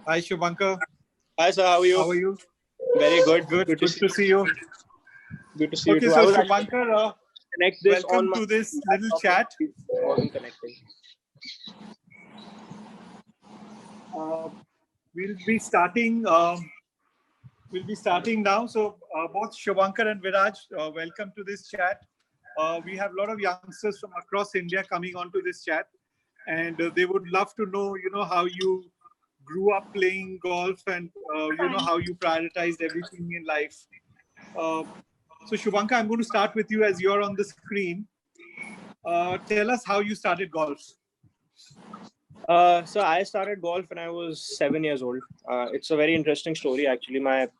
Hi, Shubhankar. Hi, sir. How are you? How are you? Very good. Good to see you. Good to see you Okay, too. I so was actually Shubhankar, connect this on welcome my to this little laptop, but chat. it wasn't connecting. Uh, we'll be starting. We'll be starting now. So both Shubhankar and Viraj, welcome to this chat. We have a lot of youngsters from across India coming onto this chat, and they would love to know, how you grew up playing golf and how you prioritized everything in life. So Shubhankar, I'm going to start with you as you're on the screen. Tell us how you started golf. So I started golf when I was 7 years old. It's a very interesting story actually. My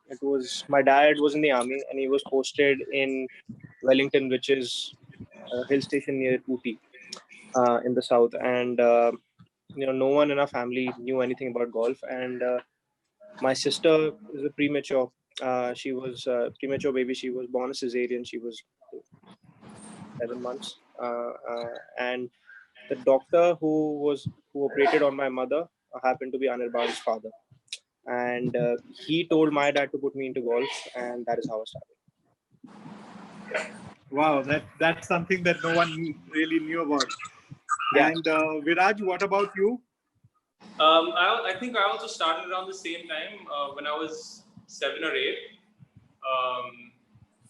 dad was in the army and he was posted in Wellington, which is a hill station near Ooty, in the south. And no one in our family knew anything about golf. And my sister is a premature. She was a premature baby. She was born a cesarean. She was 7 months, and the doctor who operated on my mother happened to be Anirban's father, and he told my dad to put me into golf, and that is how I started. Wow, that's something that no one really knew about. Yeah. And Viraj, what about you? I think I also started around the same time when I was 7 or 8.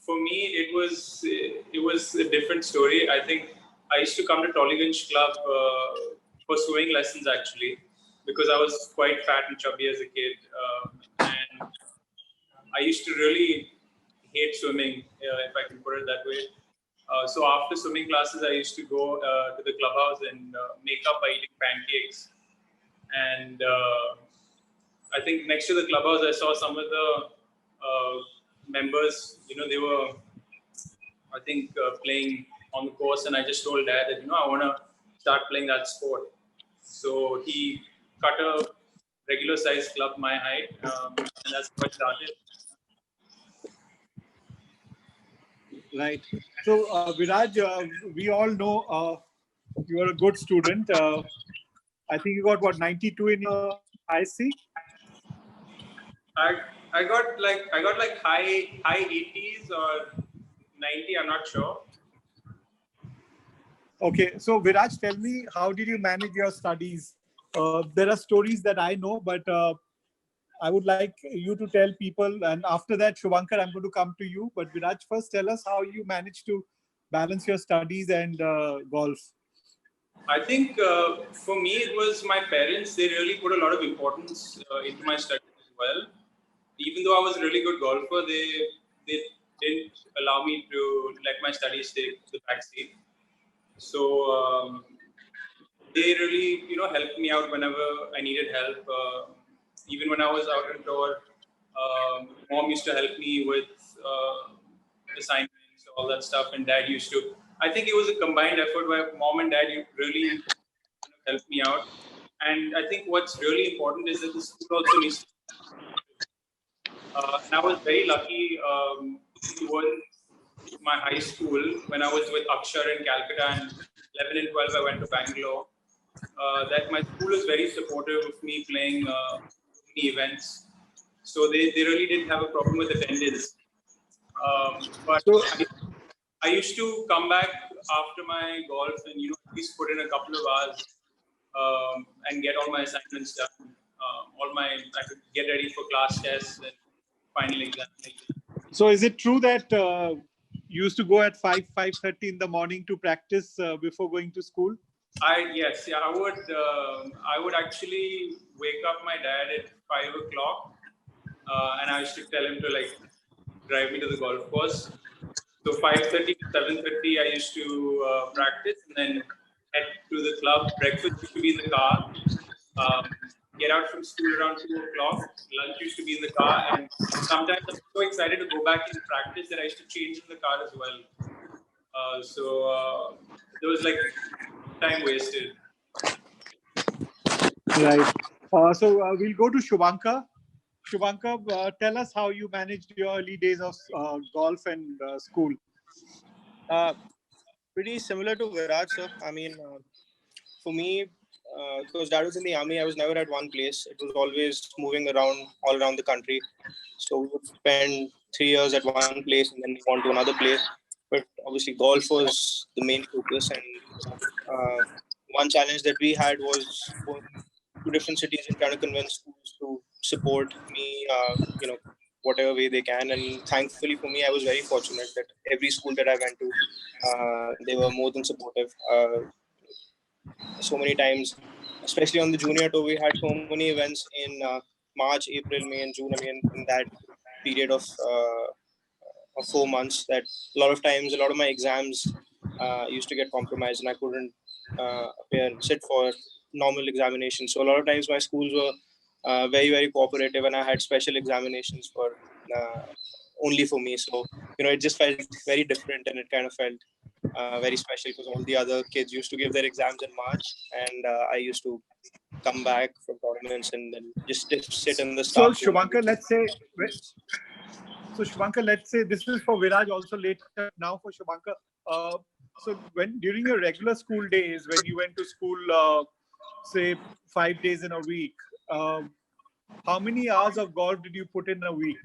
For me, it was a different story. I think I used to come to Tollygunge Club for swimming lessons actually, because I was quite fat and chubby as a kid, and I used to really hate swimming, if I can put it that way. So after swimming classes, I used to go to the clubhouse and make up by eating pancakes. And I think next to the clubhouse, I saw some of the members. They were, I think, playing on the course, and I just told Dad that I want to start playing that sport. So he cut a regular size club my height, and that's how I started. Right. So Viraj, we all know you are a good student. I think you got what, 92 in your IC? I got like high 80s or 90. I'm not sure. Okay, so Viraj, tell me, how did you manage your studies? There are stories that I know, but I would like you to tell people. And after that, Shubhankar, I'm going to come to you. But Viraj, first tell us how you managed to balance your studies and golf. I think for me, it was my parents. They really put a lot of importance into my studies as well. Even though I was a really good golfer, they didn't allow me to let my studies take the backseat. So they really, helped me out whenever I needed help. Even when I was out on tour, mom used to help me with assignments, all that stuff, and dad used to. I think it was a combined effort where mom and dad really helped me out. And I think what's really important is that the school also needs to. And I was very lucky towards my high school when I was with Akshar in Calcutta, and 11 and 12 I went to Bangalore. That my school is very supportive of me playing events. So they really didn't have a problem with attendance. But I used to come back after my golf and at least put in a couple of hours and get all my assignments done. I could get ready for class tests and final exams. So is it true that you used to go at 5:30 in the morning to practice before going to school? Yes, I would actually wake up my dad at 5 o'clock, and I used to tell him to drive me to the golf course. So 5:30 to 7:30, I used to practice and then head to the club. Breakfast used to be in the car. Get out from school around 2 o'clock. Lunch used to be in the car, and sometimes I was so excited to go back and practice that I used to change in the car as well. So there was time wasted. Right. So we'll go to Shubhankar. Shubhankar, tell us how you managed your early days of golf and school. Pretty similar to Viraj, sir. I mean, for me, because Dad was in the army, I was never at one place. It was always moving around all around the country. So we would spend 3 years at one place and then move on to another place. But obviously, golf was the main focus. And one challenge that we had was going to different cities and trying to convince schools to support me, whatever way they can. And thankfully for me, I was very fortunate that every school that I went to, they were more than supportive. So many times, especially on the junior tour, we had so many events in March, April, May, and June. I mean, in that period of 4 months, that a lot of times, a lot of my exams used to get compromised, and I couldn't sit for normal examinations. So a lot of times, my schools were very, very cooperative, and I had special examinations for only for me. So it just felt very different, and it kind of felt very special because all the other kids used to give their exams in March, and I used to come back from tournaments and then just sit in the So staff room. Shubhankar, let's say this is for Viraj also later. Now for Shubhankar, so when during your regular school days, when you went to school, say 5 days in a week, how many hours of golf did you put in a week?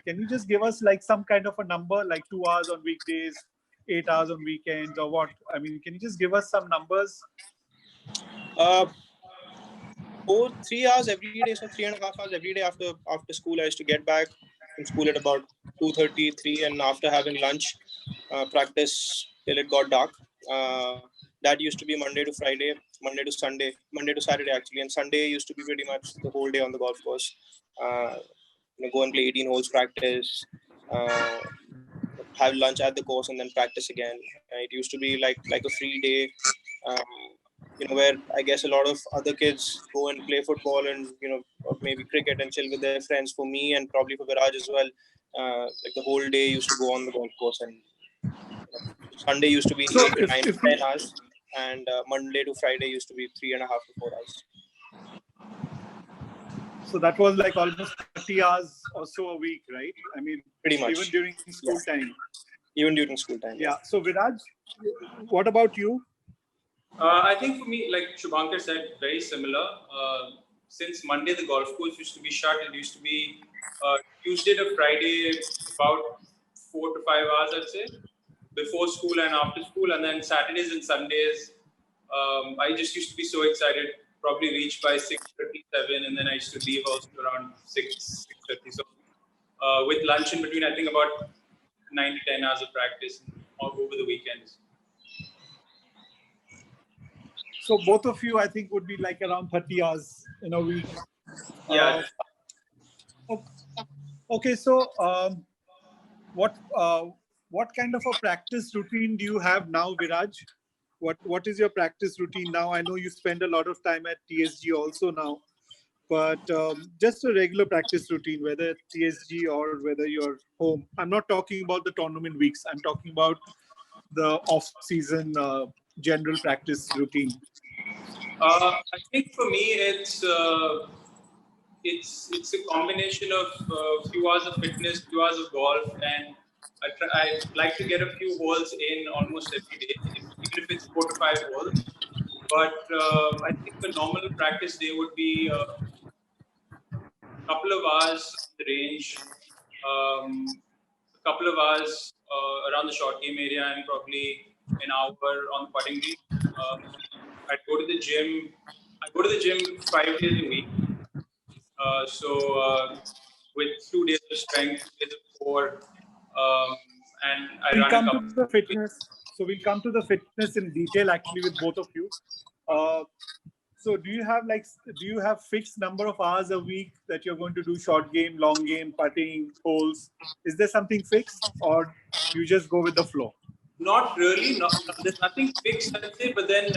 Can you just give us like some kind of a number, like 2 hours on weekdays, 8 hours on weekends, or what? I mean, can you just give us some numbers? 3 hours every day, so 3.5 hours every day after school. I used to get back from school at about 2:30, 3, and after having lunch, practice till it got dark. That used to be Monday to Friday, Monday to Sunday, Monday to Saturday actually, and Sunday used to be pretty much the whole day on the golf course. Go and play 18 holes, practice, have lunch at the course, and then practice again. It used to be like a free day. Where I guess a lot of other kids go and play football and, or maybe cricket and chill with their friends. For me and probably for Viraj as well, like the whole day used to go on the golf course, and Sunday used to be 8 to 9 to 10 hours, and Monday to Friday used to be 3.5 to 4 hours. So that was like almost 30 hours or so a week, right? I mean, pretty much. Even during school time. Even during school time. Yeah. So Viraj, what about you? I think for me, like Shubhankar said, very similar. Since Monday the golf course used to be shut, it used to be Tuesday to Friday about 4 to 5 hours, I'd say, before school and after school, and then Saturdays and Sundays. I just used to be so excited. Probably reach by 6:37, and then I used to leave also around 6:30. So with lunch in between, I think about 9 to 10 hours of practice all over the weekends. So both of you, I think, would be like around 30 hours in a week. Yeah. Okay. So what kind of a practice routine do you have now, Viraj? What is your practice routine now? I know you spend a lot of time at TSG also now, but just a regular practice routine, whether TSG or whether you're home. I'm not talking about the tournament weeks. I'm talking about the off-season general practice routine. I think for me, it's a combination of few hours of fitness, few hours of golf, and I like to get a few holes in almost every day, even if it's 4 to 5 holes. But I think the normal practice day would be a couple of hours on the range, a couple of hours around the short game area, and probably an hour on the putting green. I go to the gym. I go to the gym 5 days a week. With 2 days of strength, 2 days of core, and I run a couple. To the fitness. So we'll come to the fitness in detail actually with both of you. So do you have fixed number of hours a week that you're going to do short game, long game, putting, holes? Is there something fixed, or you just go with the flow? Not really. There's nothing fixed, I'd say. But then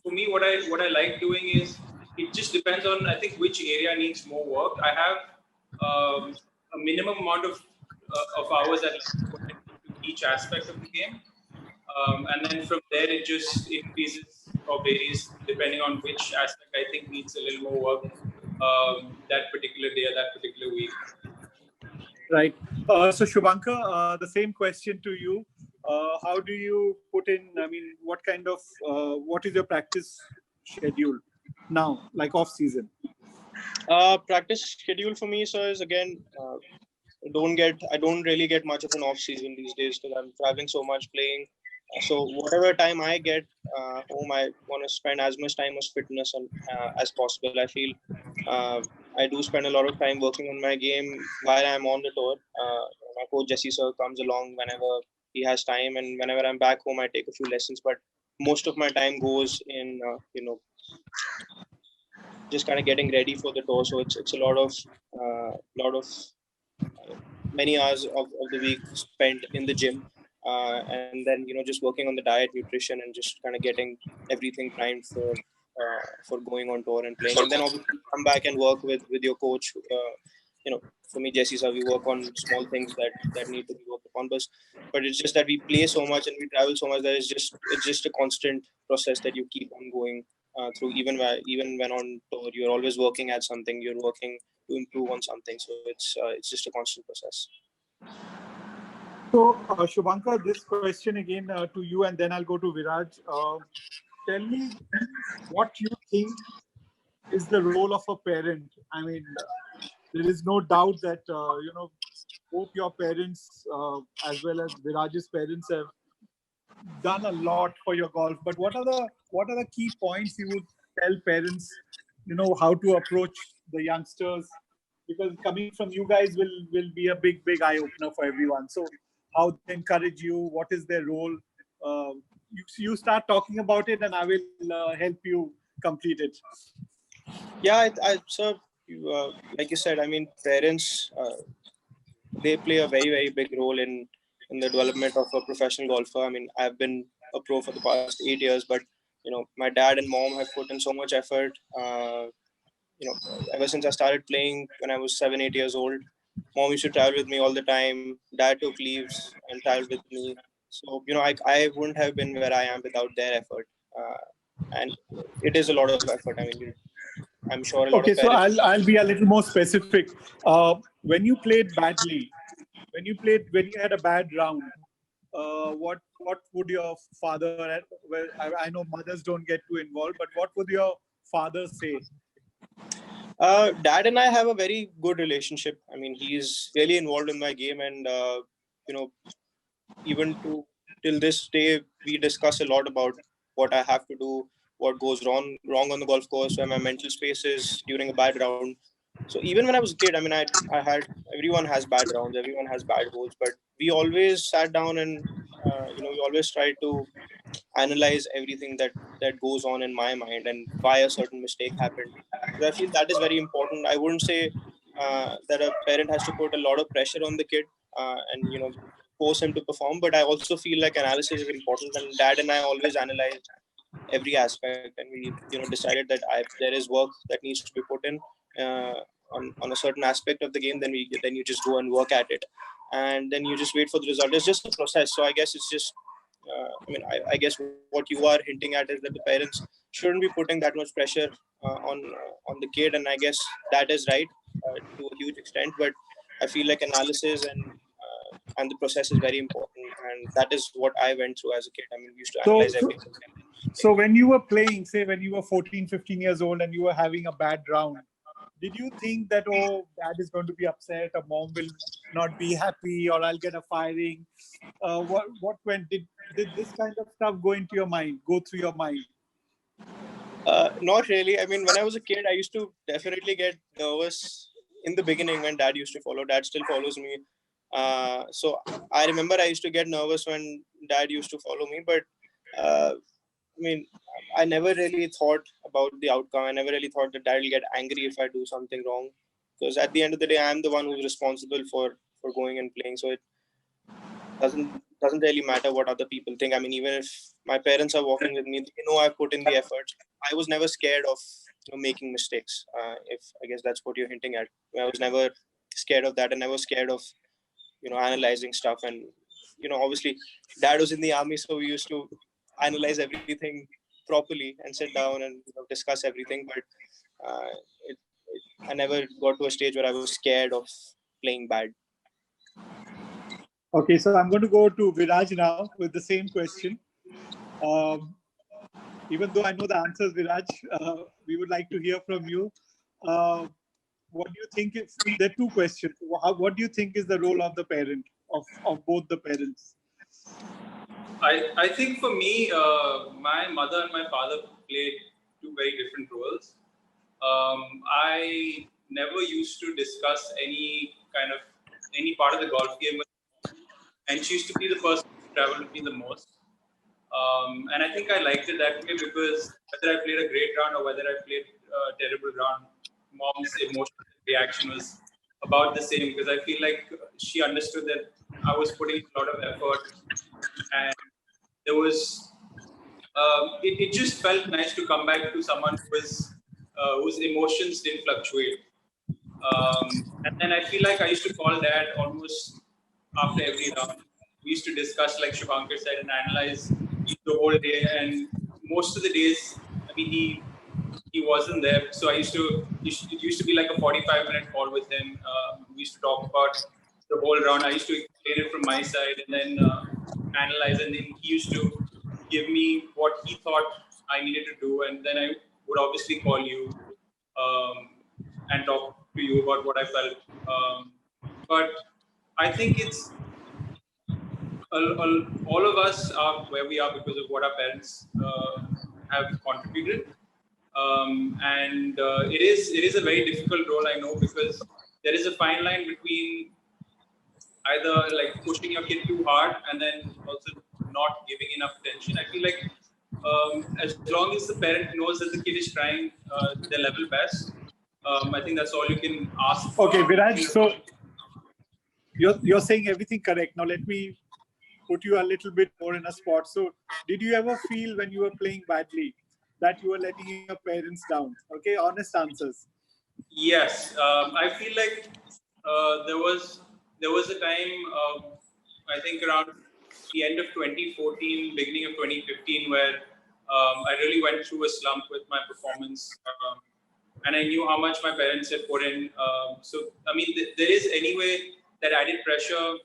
for me, what I like doing is it just depends on, I think, which area needs more work. I have a minimum amount of hours that I put into each aspect of the game, and then from there it just increases or varies depending on which aspect I think needs a little more work that particular day or that particular week. Right. So Shubhankar, the same question to you. How do you put in? I mean, what is your practice schedule? now, like off season? Practice schedule for me, sir, is again, I don't really get much of an off season these days because I'm traveling so much playing. So whatever time I get home, I want to spend as much time as fitness and as possible. I feel uh, I do spend a lot of time working on my game while I'm on the tour. My coach Jesse sir comes along whenever he has time, and whenever I'm back home, I take a few lessons. But most of my time goes in just kind of getting ready for the tour. So it's a lot of many hours of the week spent in the gym, and then just working on the diet, nutrition, and just kind of getting everything primed for going on tour and playing. And then obviously come back and work with your coach. For me, Jesse, so we work on small things that need to be worked upon. But it's just that we play so much and we travel so much that it's just a constant process that you keep on going through. Even when on tour, you're always working at something. You're working to improve on something. So it's just a constant process. So, Shubhankar, this question again to you, and then I'll go to Viraj. Tell me what you think is the role of a parent. I mean, there is no doubt that both your parents as well as Viraj's parents have done a lot for your golf. But what are the key points you would tell parents? How to approach the youngsters, because coming from you guys will be a big eye opener for everyone. So how they encourage you, what is their role? You start talking about it, and I will help you complete it. Yeah, so like you said, I mean, parents they play a very big role in the development of a professional golfer. I mean, I've been a pro for the past 8 years, but my dad and mom have put in so much effort. Ever since I started playing when I was 7, 8 years old, mom used to travel with me all the time. Dad took leaves and traveled with me. So I wouldn't have been where I am without their effort. And it is a lot of effort. I mean, I'm sure a lot Okay, of so parents. I'll be a little more specific. When you played badly, when you had a bad round, what would your father? Well, I know mothers don't get too involved, but what would your father say? Dad and I have a very good relationship. I mean, he's really involved in my game, and you know, even till this day, we discuss a lot about what I have to do, what goes wrong on the golf course, where my mental space is during a bad round. So even when I was a kid, I mean, I had everyone has bad rounds, everyone has bad holes, but we always sat down and we always tried to analyze everything that goes on in my mind and why a certain mistake happened. Because I feel that is very important. I wouldn't say that a parent has to put a lot of pressure on the kid and force him to perform, but I also feel like analysis is important. And dad and I always analyzed every aspect, and we decided that there is work that needs to be put in uh, on a certain aspect of the game. Then you just go and work at it, and then you just wait for the result. It's just a process. So I guess it's just I guess what you are hinting at is that the parents shouldn't be putting that much pressure on the kid, and I guess that is right to a huge extent. But I feel like analysis and the process is very important, and that is what I went through as a kid. I mean, we used to So, analyze so, everything. so when you were playing, say when you were 14, 15 years old and you were having a bad round, did you think that, oh, dad is going to be upset, or mom will not be happy, or I'll get a firing? What went did this kind of stuff go through your mind? Not really. I mean, when I was a kid, I used to definitely get nervous in the beginning when dad used to follow. Dad still follows me. So I remember I used to get nervous when dad used to follow me. But I mean, I never really thought about the outcome. I never really thought that dad will get angry if I do something wrong. Because at the end of the day, I'm the one who's responsible for going and playing. So it doesn't really matter what other people think. I mean, even if my parents are walking with me, they know I put in the effort. I was never scared of making mistakes. If I guess that's what you're hinting at, I was never scared of that, and never scared of analyzing stuff. And obviously, dad was in the army, so we used to analyze everything properly and sit down and discuss everything. But I never got to a stage where I was scared of playing bad. Okay, so I'm going to go to Viraj now with the same question. Um, Even though I know the answers, Viraj, we would like to hear from you. Uh, what do you think is, there are two questions. What do you think is the role of the parent, of both the parents? I think for me, my mother and my father played two very different roles. I never used to discuss any part of the golf game with her, and she used to be the person to travel with me the most. And I think I liked it that way because whether I played a great round or whether I played a terrible round, mom's emotional reaction was about the same because I feel like she understood that I was putting a lot of effort, and there was it just felt nice to come back to someone whose emotions didn't fluctuate. And then I feel like I used to call dad almost after every round. We used to discuss, like Shubhankar said, and analyze the whole day. And most of the days, I mean, he wasn't there, so it used to be like a 45-minute call with him. We used to talk about the whole round. I used to explain it from my side, and then analyze, and then he used to give me what he thought I needed to do, and then I would obviously call you um, and talk to you about what I felt. But I think it's all of us are where we are because of what our parents have contributed. And it is a very difficult role, I know, because there is a fine line between either like pushing your kid too hard and then also not giving enough attention. I feel like as long as the parent knows that the kid is trying their level best, I think that's all you can ask for. Okay, Viraj, so you're saying everything correct. Now let me put you a little bit more in a spot. So did you ever feel when you were playing badly that you were letting your parents down? Okay, honest answers. Yes, I feel like there was a time, I think around the end of 2014, beginning of 2015, where I really went through a slump with my performance, and I knew how much my parents had put in. So I mean, there is anyway that added pressure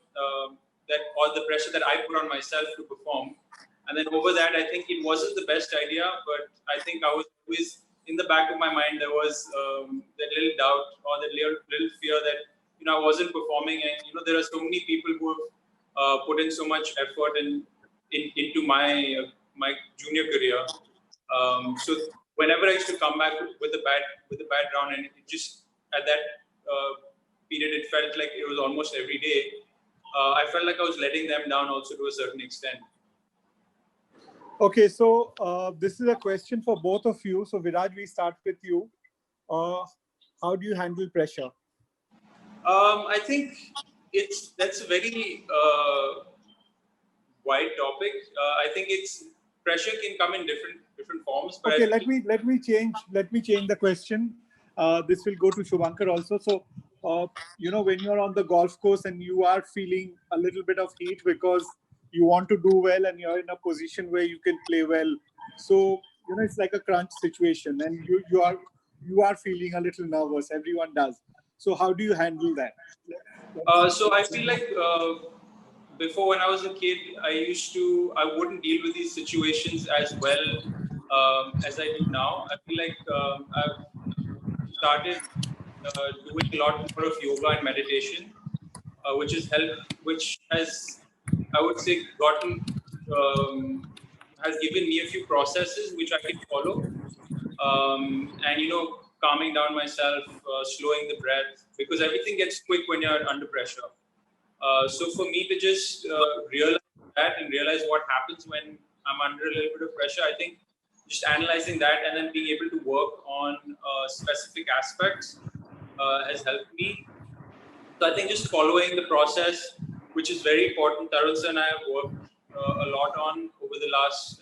or the pressure that I put on myself to perform. And then over that, I think it wasn't the best idea, but I think I was always in the back of my mind, there was that little doubt or that little fear that, I wasn't performing. And, there are so many people who have put in so much effort into my junior career. So whenever I used to come back with a bad round, and it just at that period, it felt like it was almost every day. I felt like I was letting them down also to a certain extent. Okay, so this is a question for both of you. So Viraj, we start with you. How do you handle pressure? I think that's a very wide topic. I think pressure can come in different forms. But okay, let me change the question. This will go to Shubhankar also. So when you're on the golf course and you are feeling a little bit of heat because you want to do well and you're in a position where you can play well. So it's like a crunch situation, and you are feeling a little nervous. Everyone does. So how do you handle that? So I feel like before, when I was a kid, I wouldn't deal with these situations as well as I do now. I feel like I've started doing a lot more of yoga and meditation, which has, I would say, has given me a few processes which I can follow. And calming down myself, slowing the breath, because everything gets quick when you're under pressure. So for me to just realize that and realize what happens when I'm under a little bit of pressure, I think just analyzing that and then being able to work on specific aspects has helped me. So I think just following the process, which is very important, Tarun and I have worked a lot on over the last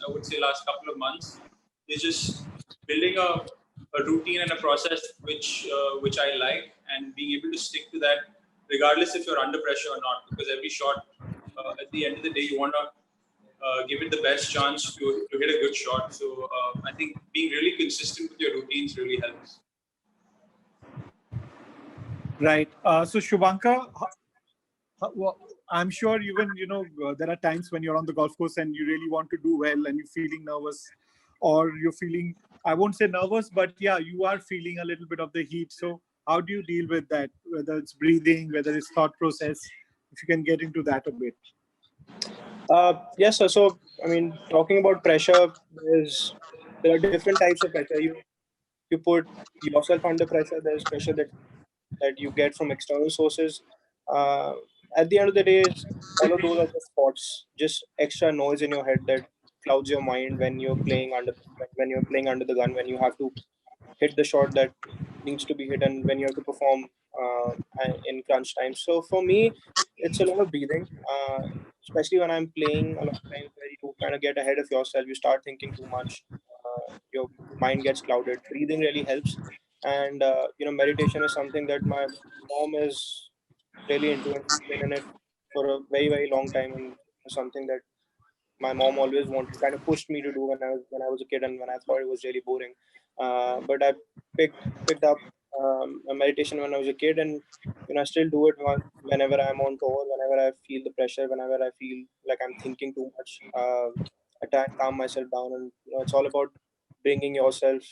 couple of months, is just building a routine and a process which I like, and being able to stick to that regardless if you're under pressure or not, because every shot, at the end of the day, you want to give it the best chance to hit a good shot. So I think being really consistent with your routines really helps. Right. So Shubhankar, well, I'm sure even there are times when you're on the golf course and you really want to do well and you're feeling nervous. or you're feeling, I won't say nervous, but yeah, you are feeling a little bit of the heat. So how do you deal with that? Whether it's breathing, whether it's thought process, if you can get into that a bit. Yes, sir. So, I mean, talking about pressure, there are different types of pressure. You put yourself under pressure. There's pressure that you get from external sources. Uh, at the end of the day, all of those are just thoughts, just extra noise in your head that clouds your mind when you're playing under the gun, when you have to hit the shot that needs to be hit, and when you have to perform in crunch time. So for me, it's a lot of breathing, especially when I'm playing. A lot of times where you kind of get ahead of yourself, you start thinking too much, your mind gets clouded. Breathing really helps, and meditation is something that my mom is really into, and she's been in it for a very long time, and something that my mom always wanted, kind of pushed me to do when I was a kid, and when I thought it was really boring. But I picked up a meditation when I was a kid, and I still do it whenever I'm on tour, whenever I feel the pressure, whenever I feel like I'm thinking too much. I try and calm myself down, and it's all about bringing yourself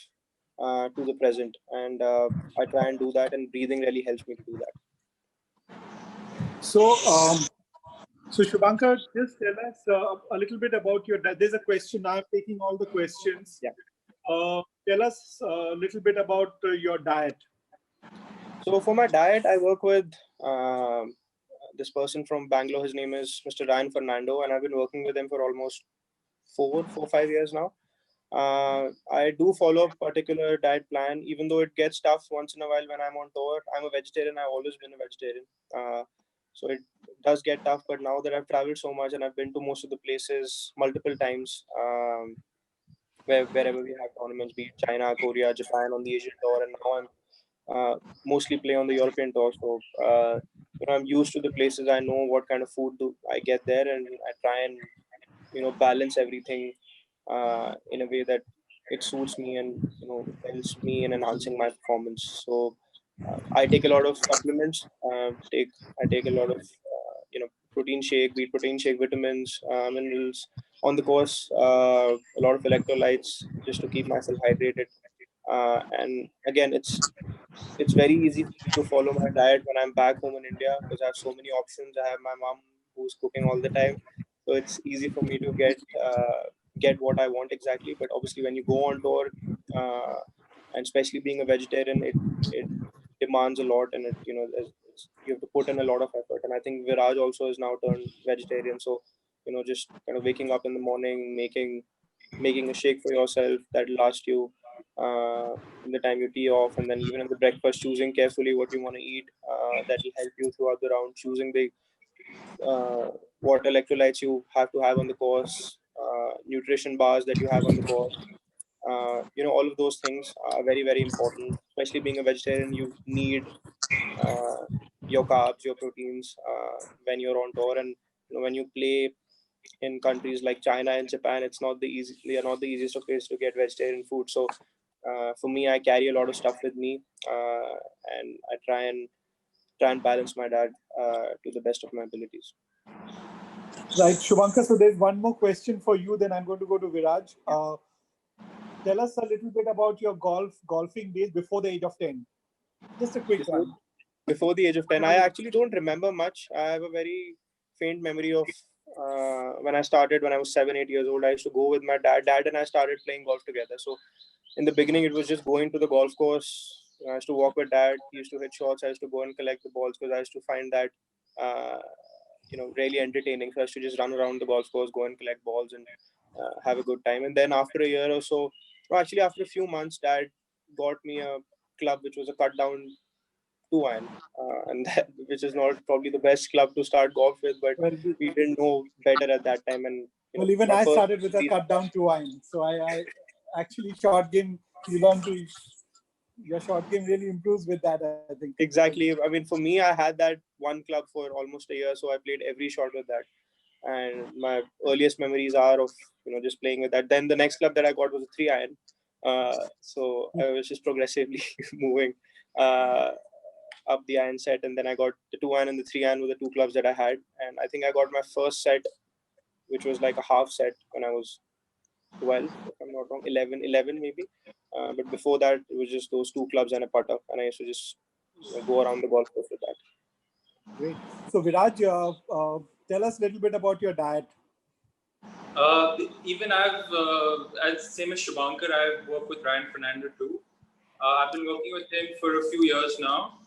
to the present, and I try and do that, and breathing really helps me to do that. So, so Shubhankar, just tell us a little bit about your diet. There's a question. I'm taking all the questions. Yeah. Tell us a little bit about your diet. So for my diet, I work with this person from Bangalore. His name is Mr. Ryan Fernando, and I've been working with him for almost 5 years now. I do follow a particular diet plan, even though it gets tough once in a while when I'm on tour. I'm a vegetarian. I've always been a vegetarian. So it does get tough. But now that I've traveled so much and I've been to most of the places multiple times, wherever we have tournaments, be it China, Korea, Japan on the Asian tour, and now I'm mostly play on the European tour. So I'm used to the places. I know what kind of food do I get there, and I try and balance everything in a way that it suits me and helps me in enhancing my performance. So I take a lot of supplements. I take a lot of protein shake, wheat protein shake, vitamins, minerals. On the course, a lot of electrolytes just to keep myself hydrated. And again, it's very easy for me to follow my diet when I'm back home in India because I have so many options. I have my mom who's cooking all the time, so it's easy for me to get what I want exactly. But obviously, when you go on tour, and especially being a vegetarian, it demands a lot, and you have to put in a lot of effort. And I think Viraj also is now turned vegetarian, so just kind of waking up in the morning, making a shake for yourself that lasts you in the time you tee off, and then even in the breakfast, choosing carefully what you want to eat. That will help you throughout the round. Choosing the what electrolytes you have to have on the course, nutrition bars that you have on the course. All of those things are very important. Especially being a vegetarian, you need uh, your carbs, your proteins when you're on tour, and when you play in countries like China and Japan, they are not the easiest of places to get vegetarian food. So for me, I carry a lot of stuff with me, and I try and balance my diet to the best of my abilities. Right, Shubhankar. So there's one more question for you. Then I'm going to go to Viraj. Tell us a little bit about your golfing days before the age of 10. Just a quick Before one. before the age of 10, I actually don't remember much. I have a very faint memory of when I started when I was 7 8 years old. I used to go with my dad and I started playing golf together. So in the beginning, it was just going to the golf course. I used to walk with dad. He used to hit shots. I used to go and collect the balls because I used to find that uh, really entertaining. So I used to just run around the golf course, go and collect balls, and have a good time. And then after a year or so, well, actually after a few months, dad got me a club which was a cut down 2 iron, and which is not probably the best club to start golf with, but Well, we didn't know better at that time. And well, even my I first started with a cut down 2 iron. So I actually short game. You learn to your short game really improves with that. I think exactly. I mean, for me, I had that one club for almost a year, so I played every shot with that. And my earliest memories are of just playing with that. Then the next club that I got was a 3 iron. So I was just progressively moving uh, up the iron set, and then I got the 2 iron and the 3 iron were the two clubs that I had. And I think I got my first set, which was like a half set when I was 12, if I'm not wrong, 11 maybe. But before that, it was just those two clubs and a putter, and I used to just go around the golf course with that. Great. So Viraj, tell us a little bit about your diet. Even as same as Shubhankar, I've worked with Ryan Fernando too. I've been working with him for a few years now.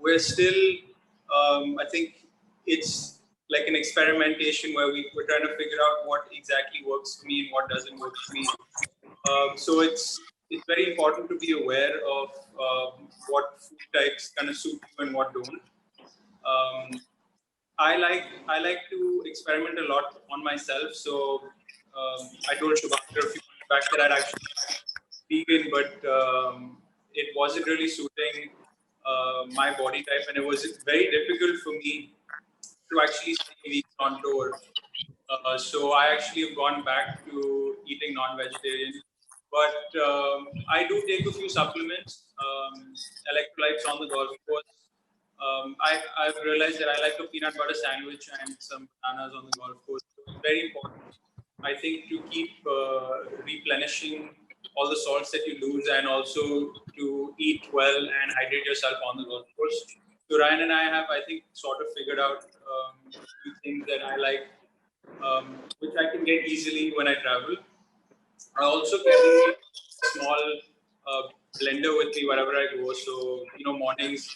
We're still, I think it's like an experimentation where we're trying to figure out what exactly works for me and what doesn't work for me. So it's very important to be aware of what food types kind of suit you and what don't. I like to experiment a lot on myself. So I told Shubhankar a few months back that I'd actually vegan, but it wasn't really suiting my body type, and it was very difficult for me to actually stay vegan on tour. So I actually have gone back to eating non-vegetarian, but I do take a few supplements, electrolytes on the golf course. I've realized that I like a peanut butter sandwich and some bananas on the golf course. So it's very important, I think, to keep replenishing all the salts that you lose, and also to eat well and hydrate yourself on the golf course. So Ryan and I have, I think, sort of figured out a few things that I like, which I can get easily when I travel. I also carry a small blender with me wherever I go. So, mornings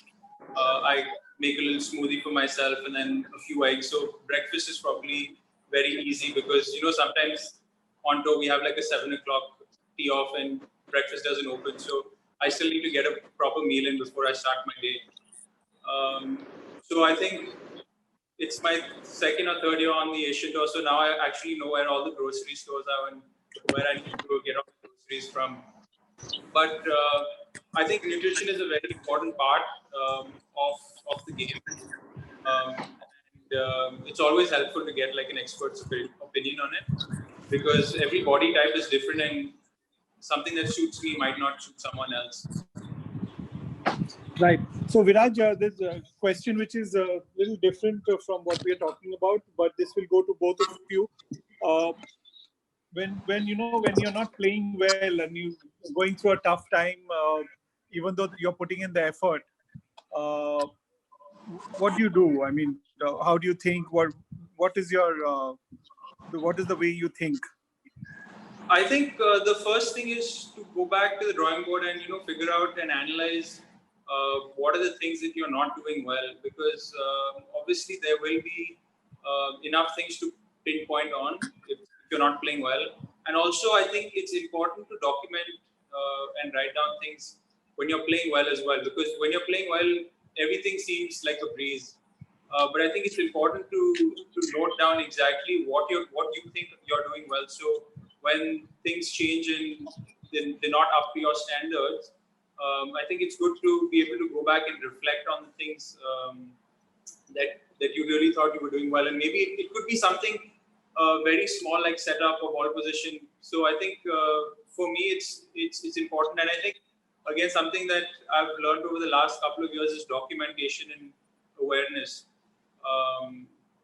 I make a little smoothie for myself and then a few eggs. So breakfast is probably very easy because, sometimes on tour we have like a 7 o'clock tee off and breakfast doesn't open. So I still need to get a proper meal in before I start my day. So I think it's my second or third year on the Asian tour, so now I actually know where all the grocery stores are and where I need to get all the groceries from. But I think nutrition is a very important part of the game, and it's always helpful to get like an expert's opinion on it, because every body type is different, and something that suits me might not suit someone else. Right. So Viraj, there's a question which is a little different from what we are talking about, but this will go to both of you. When you're not playing well and you going through a tough time, even though you're putting in the effort, uh, what do you do? I mean, how do you think? What is your what is the way you think? I think the first thing is to go back to the drawing board and figure out and analyze what are the things that you're not doing well, because obviously there will be enough things to pinpoint on if you're not playing well. And also I think it's important to document and write down things when you're playing well as well, because when you're playing well everything seems like a breeze. But I think it's important to note down exactly what you think you're doing well. So when things change and they're not up to your standards, I think it's good to be able to go back and reflect on the things that you really thought you were doing well, and maybe it could be something very small like setup or ball position. So I think for me it's important, and I think again something that I've learned over the last couple of years is documentation and awareness.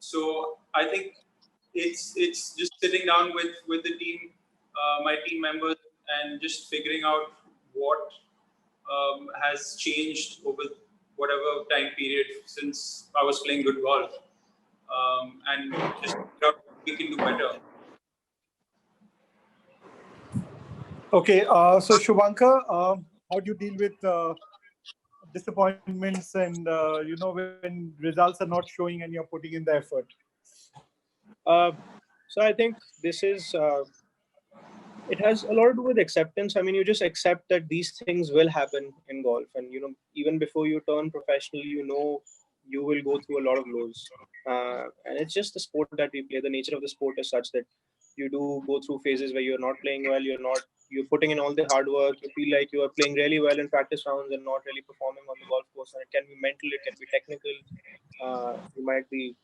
So I think it's just sitting down with the team, my team members, and just figuring out what has changed over whatever time period since I was playing good golf, and just figure out what we can do better. Okay, so Shubhankar, how do you deal with disappointments and when results are not showing and you're putting in the effort? So I think this is it has a lot to do with acceptance. I mean, you just accept that these things will happen in golf, and even before you turn professional, you will go through a lot of lows. And it's just the sport that we play. The nature of the sport is such that you do go through phases where you're not playing well. You're putting in all the hard work. You feel like you are playing really well in practice rounds and not really performing on the golf course. And it can be mental, it can be technical. You might be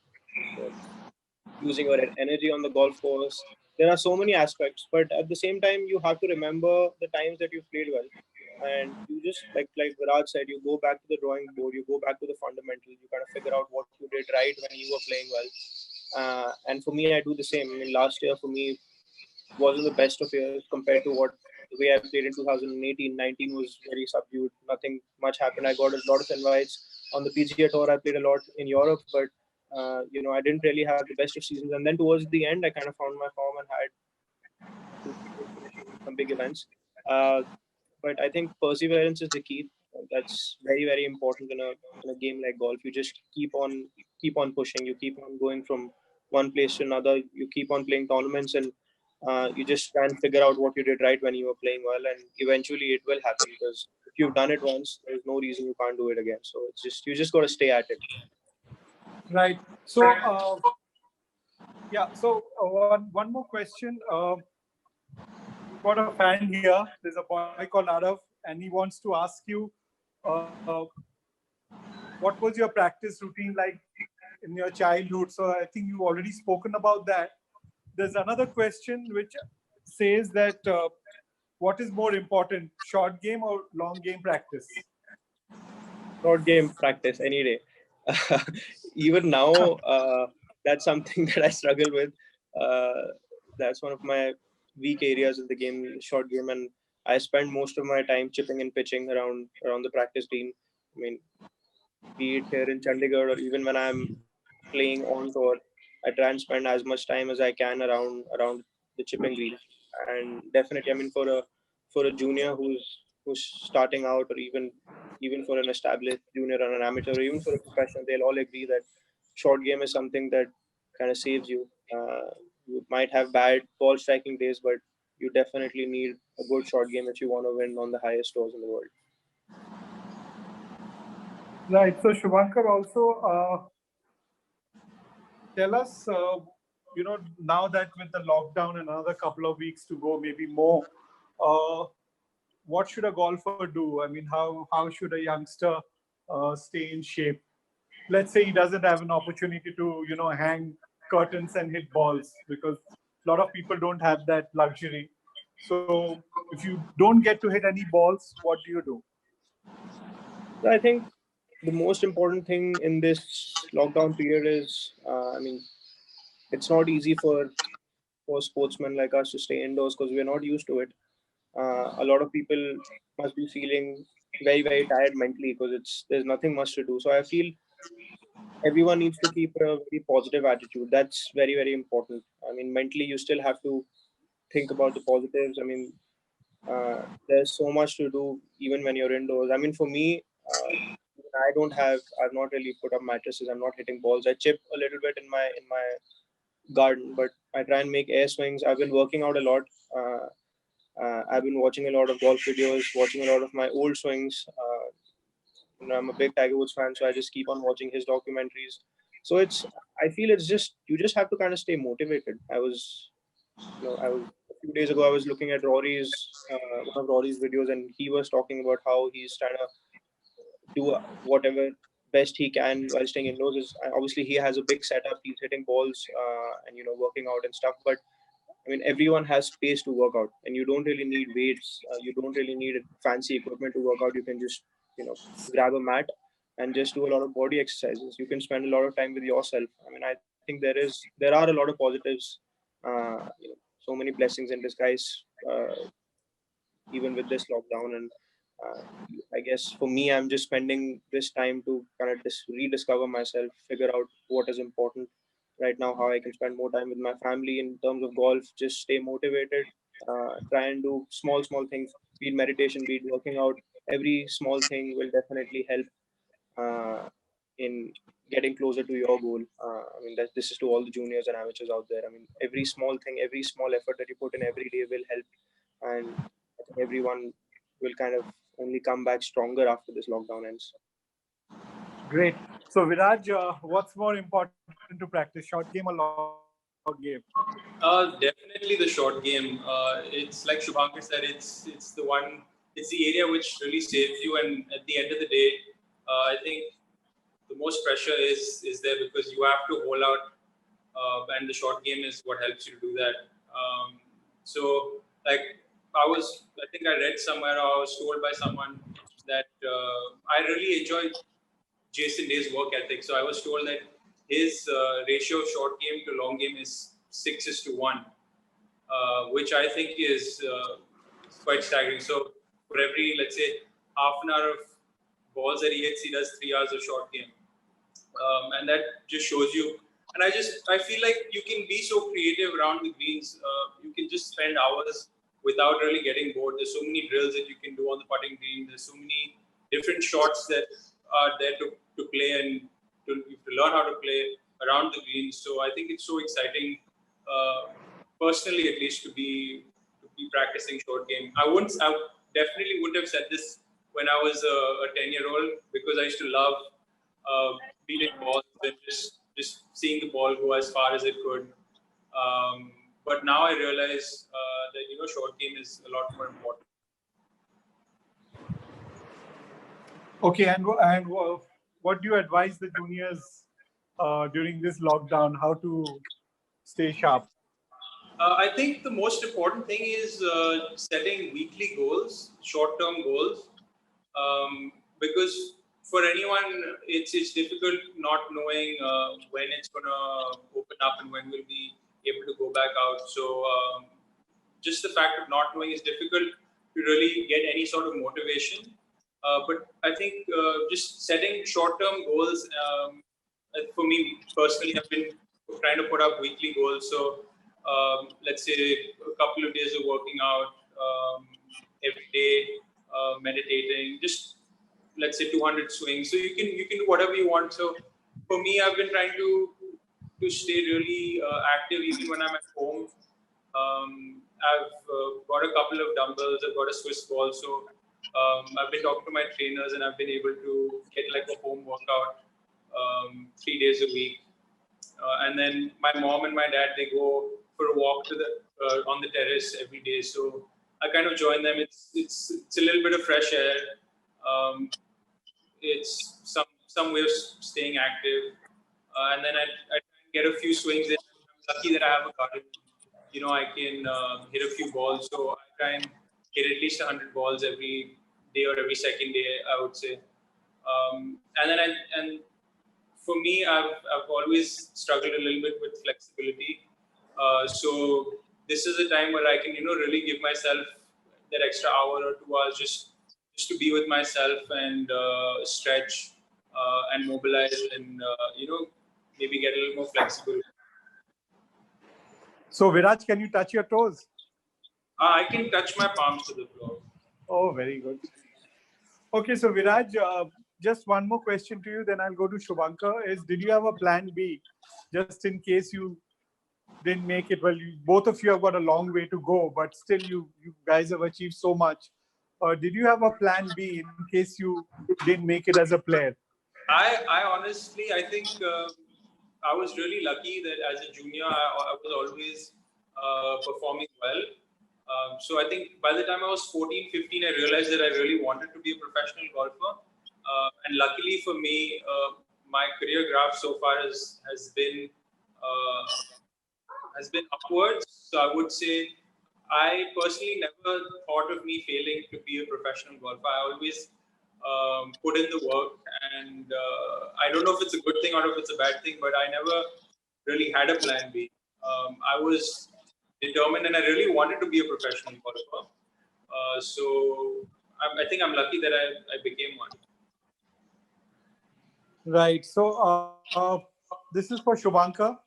using your energy on the golf course. There are so many aspects, but at the same time, you have to remember the times that you played well, and you just like Viraj said, you go back to the drawing board, you go back to the fundamentals, you kind of figure out what you did right when you were playing well. And for me, I do the same. I mean, last year for me, wasn't the best of years compared to what the way I played in 2018. 19 was very subdued. Nothing much happened. I got a lot of invites on the PGA Tour. I played a lot in Europe, but I didn't really have the best of seasons. And then towards the end, I kind of found my form and had 2 3 good finishes in some big events. Uh, but I think perseverance is the key. That's very very important in a game like golf. You just keep on pushing. You keep on going from one place to another. You keep on playing tournaments, and you just try and figure out what you did right when you were playing well, and eventually it will happen because if you've done it once, there's no reason you can't do it again. So it's just you just got to stay at it. Right. So, yeah. So, one more question. We've got a fan here. There's a boy called Arav, and he wants to ask you, uh, what was your practice routine like in your childhood? So, I think you've already spoken about that. There's another question which says that what is more important, short game or long game practice? Short game practice any day. Even now, that's something that I struggle with. Uh, that's one of my weak areas in the game, short game, and I spend most of my time chipping and pitching around the practice green. I mean, be it here in Chandigarh or even when I'm playing on tour, I try and spend as much time as I can around the chipping green. And definitely, I mean, for a junior who's starting out, or even for an established junior or an amateur, or even for a professional, they'll all agree that short game is something that kind of saves you. You might have bad ball striking days, but you definitely need a good short game if you want to win on the highest scores in the world. Right. So, Shubhankar, also tell us, now that with the lockdown and another couple of weeks to go, maybe more, uh, what should a golfer do? I mean, how should a youngster stay in shape? Let's say he doesn't have an opportunity to, hang curtains and hit balls because a lot of people don't have that luxury. So, if you don't get to hit any balls, what do you do? So I think the most important thing in this lockdown period is, I mean, it's not easy for sportsmen like us to stay indoors because we're not used to it. A lot of people must be feeling very very tired mentally because there's nothing much to do. So I feel everyone needs to keep a very positive attitude. That's very very important. I mean, mentally you still have to think about the positives. I mean, there's so much to do even when you're indoors. I mean, for me, I've not really put up mattresses. I'm not hitting balls. I chip a little bit in my garden, but I try and make air swings. I've been working out a lot. I've been watching a lot of golf videos, watching a lot of my old swings. I'm a big Tiger Woods fan, so I just keep on watching his documentaries. So I feel it's just you just have to kind of stay motivated. I was a few days ago. I was looking at one of Rory's videos, and he was talking about how he's trying to do whatever best he can while staying indoors. Obviously he has a big setup. He's hitting balls and working out and stuff. But I mean, everyone has space to work out, and you don't really need weights. You don't really need fancy equipment to work out. You can just grab a mat and just do a lot of body exercises. You can spend a lot of time with yourself. I mean, I think there are a lot of positives. So many blessings in disguise. Even with this lockdown, and uh, I guess for me, I'm just spending this time to kind of rediscover myself, figure out what is important right now, how I can spend more time with my family in terms of golf, just stay motivated, try and do small things, be it meditation, be it working out. Every small thing will definitely help in getting closer to your goal. I mean, this is to all the juniors and amateurs out there. I mean, every small thing, every small effort that you put in every day will help, and I think everyone will kind of only come back stronger after this lockdown ends. Great. So, Viraj, what's more important to practice, short game or long game? Definitely the short game. It's like Shubhankar said. It's the one. It's the area which really saves you. And at the end of the day, I think the most pressure is there because you have to hold out, and the short game is what helps you to do that. So, like I think I read somewhere, or I was told by someone that I really enjoy Jason Day's work ethic. So I was told that his ratio of short game to long game is 6:1. which I think is quite staggering. So for every, let's say, half an hour of balls that he hits, he does 3 hours of short game. And that just shows you. And I feel like you can be so creative around the greens. You can just spend hours without really getting bored. There's so many drills that you can do on the putting green. There's so many different shots that are there to play and to learn how to play around the green. So I think it's so exciting, personally at least, to be practicing short game. I definitely wouldn't have said this when I was a 10-year-old, because I used to love beating balls and just seeing the ball go as far as it could. But now I realize that short game is a lot more important. Okay, and what do you advise the juniors during this lockdown? How to stay sharp? I think the most important thing is setting weekly goals, short-term goals, because for anyone, it's difficult not knowing when it's going to open up and when we'll be able to go back out. So just the fact of not knowing is difficult to really get any sort of motivation. But I think just setting short-term goals, for me personally, I've been trying to put up weekly goals. So let's say a couple of days of working out every day, meditating, just let's say 200 swings. So you can do whatever you want. So for me, I've been trying to stay really active even when I'm at home. I've got a couple of dumbbells. I've got a Swiss ball. So I've been talking to my trainers, and I've been able to get like a home workout 3 days a week. And then my mom and my dad, they go for a walk to the on the terrace every day. So I kind of join them. It's a little bit of fresh air. It's some way of staying active. And then I try and get a few swings in. I'm lucky that I have a garden. I can hit a few balls. So I try and hit at least 100 balls every day or every second day, I would say. And for me, I've always struggled a little bit with flexibility. So this is a time where I can, really give myself that extra hour or 2 hours just to be with myself and stretch and mobilize and, maybe get a little more flexible. So Viraj, can you touch your toes? I can touch my palms to the floor. Oh, very good. Okay, so Viraj, just one more question to you, then I'll go to Shubhankar. Did you have a plan B, just in case you didn't make it? Well, both of you have got a long way to go, but still you guys have achieved so much. Did you have a plan B in case you didn't make it as a player? I honestly, I think I was really lucky that as a junior, I was always performing well. So I think by the time I was 14, 15, I realized that I really wanted to be a professional golfer. And luckily for me, my career graph so far has been upwards. So I would say I personally never thought of me failing to be a professional golfer. I always put in the work, and I don't know if it's a good thing or if it's a bad thing, but I never really had a plan B. I was determined, and I really wanted to be a professional golfer. So I think I'm lucky that I became one. Right. So this is for Shubhankar.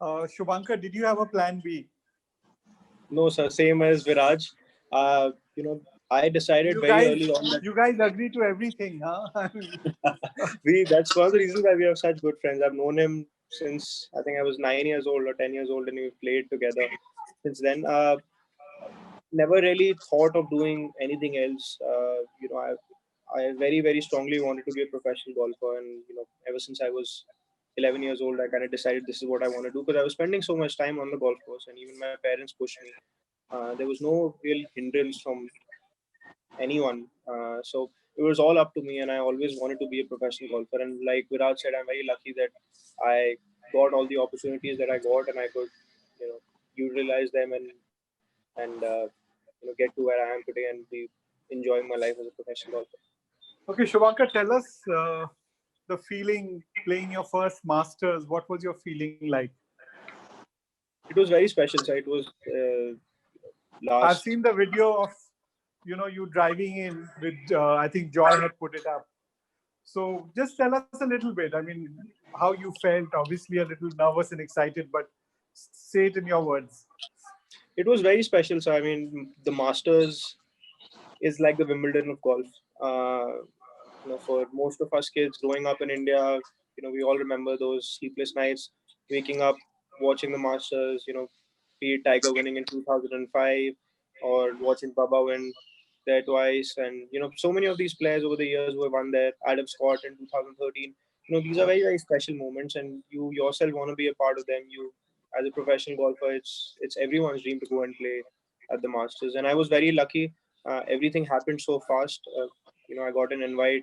Shubhankar, did you have a plan B? No, sir. Same as Viraj. I decided very early on that you guys agree to everything, huh? that's one of the reasons why we are such good friends. I've known him since I think I was 9 years old or 10 years old, and we've played together since then. Never really thought of doing anything else. I very, very strongly wanted to be a professional golfer, and ever since I was 11 years old, I kind of decided this is what I want to do, because I was spending so much time on the golf course, and even my parents pushed me. There was no real hindrance from anyone. So it was all up to me, and I always wanted to be a professional golfer. And like Viraj said, I'm very lucky that I got all the opportunities that I got, and I could, utilize them and get to where I am today and be enjoying my life as a professional golfer. Okay, Shubhankar, tell us the feeling playing your first Masters. What was your feeling like? It was very special. So it was I've last. seen the video of you driving in with I think Joy had put it up. So just tell us a little bit. I mean, how you felt. Obviously, a little nervous and excited, but say it in your words. It was very special. So I mean, the Masters is like the Wimbledon of golf. For most of us kids growing up in India, we all remember those sleepless nights, waking up, watching the Masters. Be it Tiger winning in 2005 or watching Baba win there twice, and so many of these players over the years who have won there. Adam Scott in 2013. These are very very special moments, and you yourself want to be a part of them. You, as a professional golfer, it's everyone's dream to go and play at the Masters, and I was very lucky. Everything happened so fast. I got an invite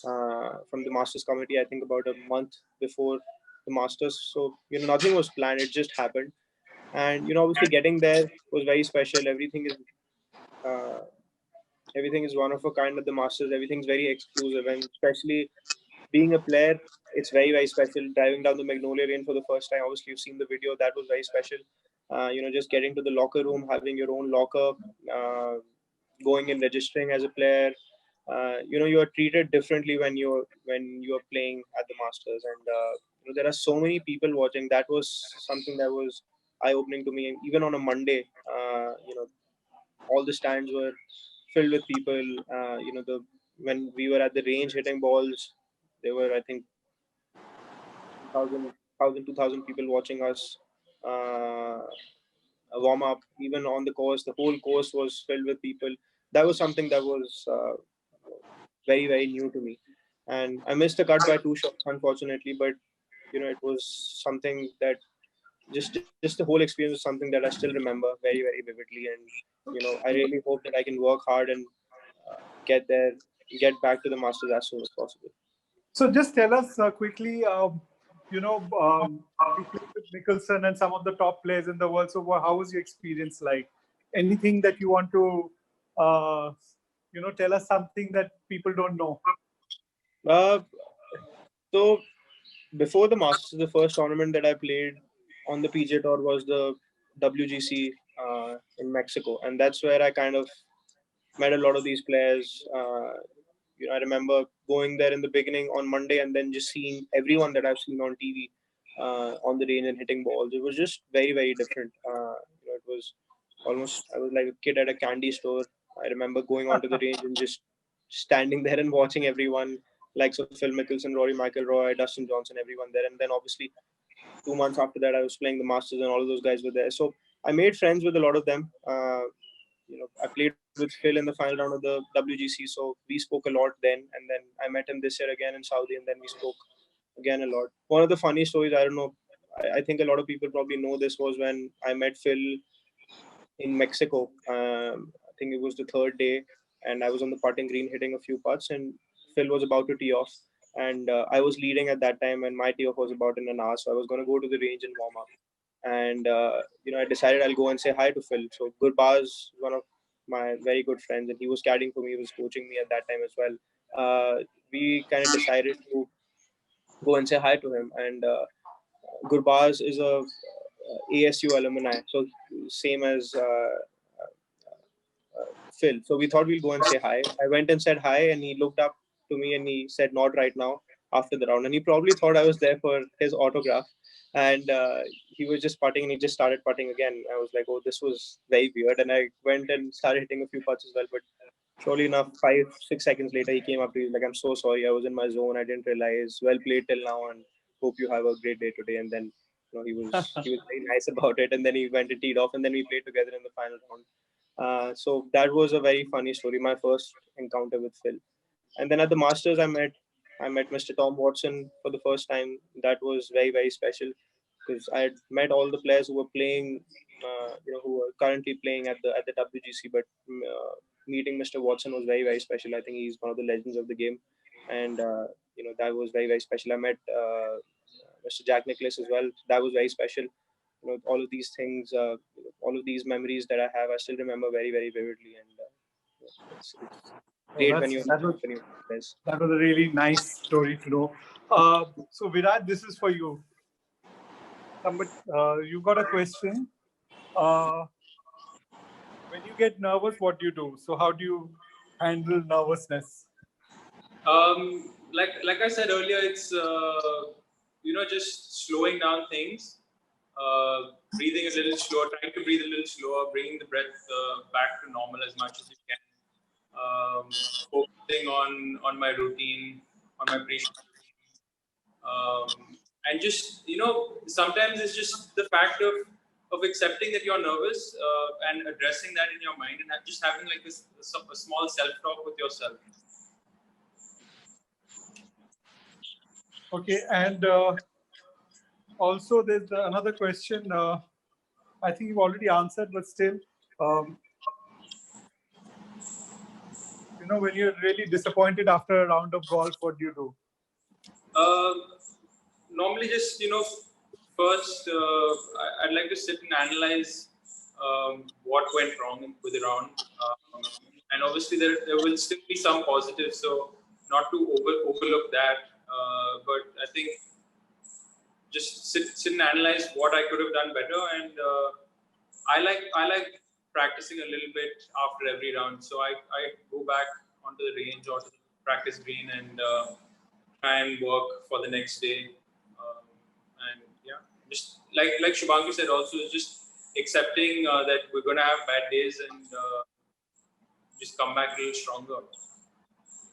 from the Masters committee, I think about a month before the Masters. So, nothing was planned, it just happened. And, obviously getting there was very special. Uh, everything is one of a kind at the Masters. Everything's very exclusive. And especially being a player, it's very, very special. Driving down the Magnolia Lane for the first time, obviously you've seen the video, that was very special. Just getting to the locker room, having your own locker, uh, going and registering as a player. You are treated differently when you're playing at the Masters, and there are so many people watching. That was something that was eye opening to me. And even on a Monday, all the stands were filled with people. The when we were at the range hitting balls, there were, I think, 1,000 people watching us warm up. Even on the course, the whole course was filled with people. That was something that was very very new to me, and I missed the cut by two shots unfortunately. But it was something that just the whole experience was something that I still remember very very vividly. And I really hope that I can work hard and get there, get back to the Masters as soon as possible. So just tell us quickly. You played with Nicholson and some of the top players in the world. So how was your experience like? Anything that you want to, tell us something that people don't know? uh, so before the Masters, the first tournament that I played on the PJ Tour was the WGC in Mexico, and that's where I kind of met a lot of these players. I remember going there in the beginning on Monday, and then just seeing everyone that I've seen on TV on the range and hitting balls. It was just very, very different. It was almost, I was like a kid at a candy store. I remember going onto the range and just standing there and watching everyone, like so Phil Mickelson, Rory McIlroy, Dustin Johnson, everyone there. And then obviously 2 months after that, I was playing the Masters, and all of those guys were there. So I made friends with a lot of them. I played with Phil in the final round of the WGC, so we spoke a lot then. And then I met him this year again in Saudi, and then we spoke again a lot. One of the funny stories, I don't know, I think a lot of people probably know this, was when I met Phil in Mexico. I think it was the third day, and I was on the putting green hitting a few putts, and Phil was about to tee off. And I was leading at that time, and my tee off was about in an hour, so I was going to go to the range and warm up. And I decided I'll go and say hi to Phil. So Gurbaz, one of my very good friends, and he was caddying for me, he was coaching me at that time as well. We kind of decided to go and say hi to him. And Gurbaz is a ASU alumni, so same as Phil. So we thought we'll go and say hi. I went and said hi, and he looked up to me and he said, "Not right now." After the round, and he probably thought I was there for his autograph. And he was just putting, and he just started putting again. I was like, "Oh, this was very weird." And I went and started hitting a few putts as well. But surely enough, 5 6 seconds later, he came up to me like, "I'm so sorry. I was in my zone. I didn't realize. Well played till now, and hope you have a great day today." And then he was very nice about it. And then he went and teed off, and then we played together in the final round. So that was a very funny story. My first encounter with Phil. And then at the Masters, I met Mr. Tom Watson for the first time. That was very very special because I had met all the players who were playing, who are currently playing at the WGC. But meeting Mr. Watson was very very special. I think he's one of the legends of the game, and that was very very special. I met Mr. Jack Nicklaus as well. That was very special. All of these things, all of these memories that I have, I still remember very very vividly. And it's Oh, great when you when you that was a really nice story to know. So Virat, this is for you. Somebody, you got a question. When you get nervous, what do you do? So how do you handle nervousness? Like I said earlier, it's just slowing down things, breathing a little slower, trying to breathe a little slower, bringing the breath back to normal as much as you can. Focusing on my routine, on my pre-show routine, and just sometimes it's just the fact of accepting that you're nervous and addressing that in your mind and just having like a small self-talk with yourself. Okay, and also there's another question. I think you've already answered, but still, um, when you're really disappointed after a round of golf, what do you do? Normally, just first I'd like to sit and analyze what went wrong with the round, and obviously there will still be some positives, so not to overlook that. But I think just sit and analyze what I could have done better, and I like practicing a little bit after every round. So I go back onto the range or to the practice green and try and work for the next day. Um, and yeah, just like Shubhankar said, also just accepting that we're going to have bad days and just come back a little stronger.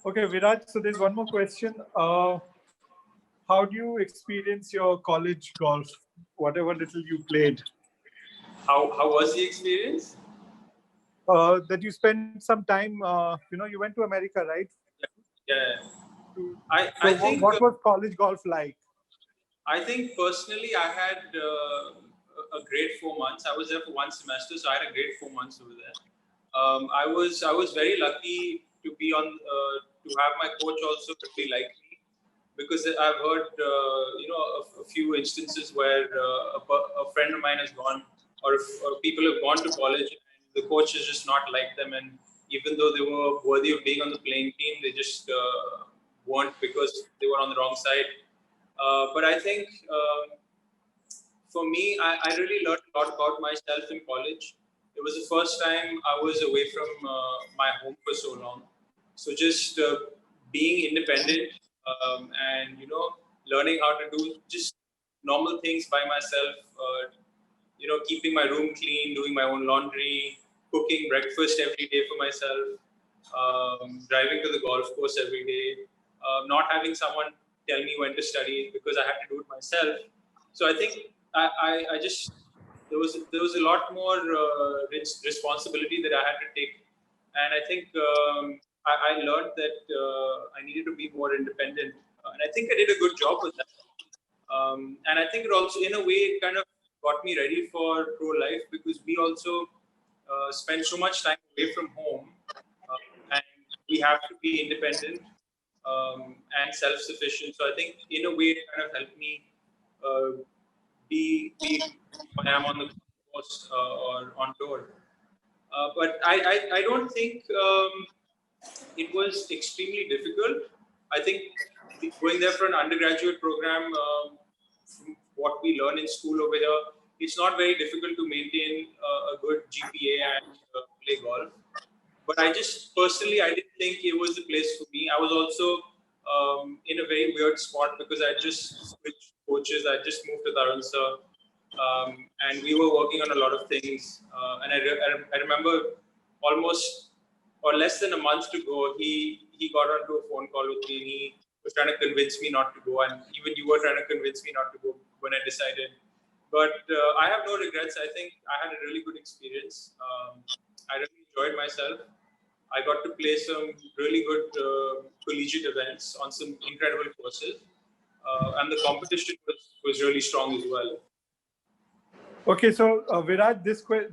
Okay, Viraj, so there's one more question. How do you experience your college golf, whatever little you played? How was the experience? That you spent some time, you went to America, right? Yeah. I think what was college golf like? I think personally, I had a great 4 months. I was there for one semester, so I had a great 4 months over there. I was very lucky to be on to have my coach also really like me, because I've heard a few instances where a friend of mine has gone, or people have gone to college and the coach has just not liked them, and even though they were worthy of being on the playing team, they just weren't because they were on the wrong side. But I think for me, I really learned a lot about myself in college. It was the first time I was away from my home for so long. So just being independent and learning how to do just normal things by myself. Keeping my room clean, doing my own laundry, cooking breakfast every day for myself, driving to the golf course every day, not having someone tell me when to study because I had to do it myself. So I think I just there was a lot more responsibility that I had to take, and I think I learned that I needed to be more independent, and I think I did a good job with that. And I think it also, in a way, it kind of got me ready for pro life, because we also spend so much time away from home, and we have to be independent and self-sufficient. So I think, in a way, it kind of helped me be when I'm on the course or on tour. But I don't think it was extremely difficult. I think going there for an undergraduate program, from what we learn in school over here, it's not very difficult to maintain a good GPA and play golf. But I just personally, I didn't think it was the place for me. I was also in a very weird spot because I just switched coaches. I just moved to Tarun sir, and we were working on a lot of things. And I remember almost or less than a month to go, he got onto a phone call with me and he was trying to convince me not to go. And even you were trying to convince me not to go when I decided. But I have no regrets. I think I had a really good experience. I really enjoyed myself. I got to play some really good collegiate events on some incredible courses. And the competition was really strong as well. Okay, so Viraj,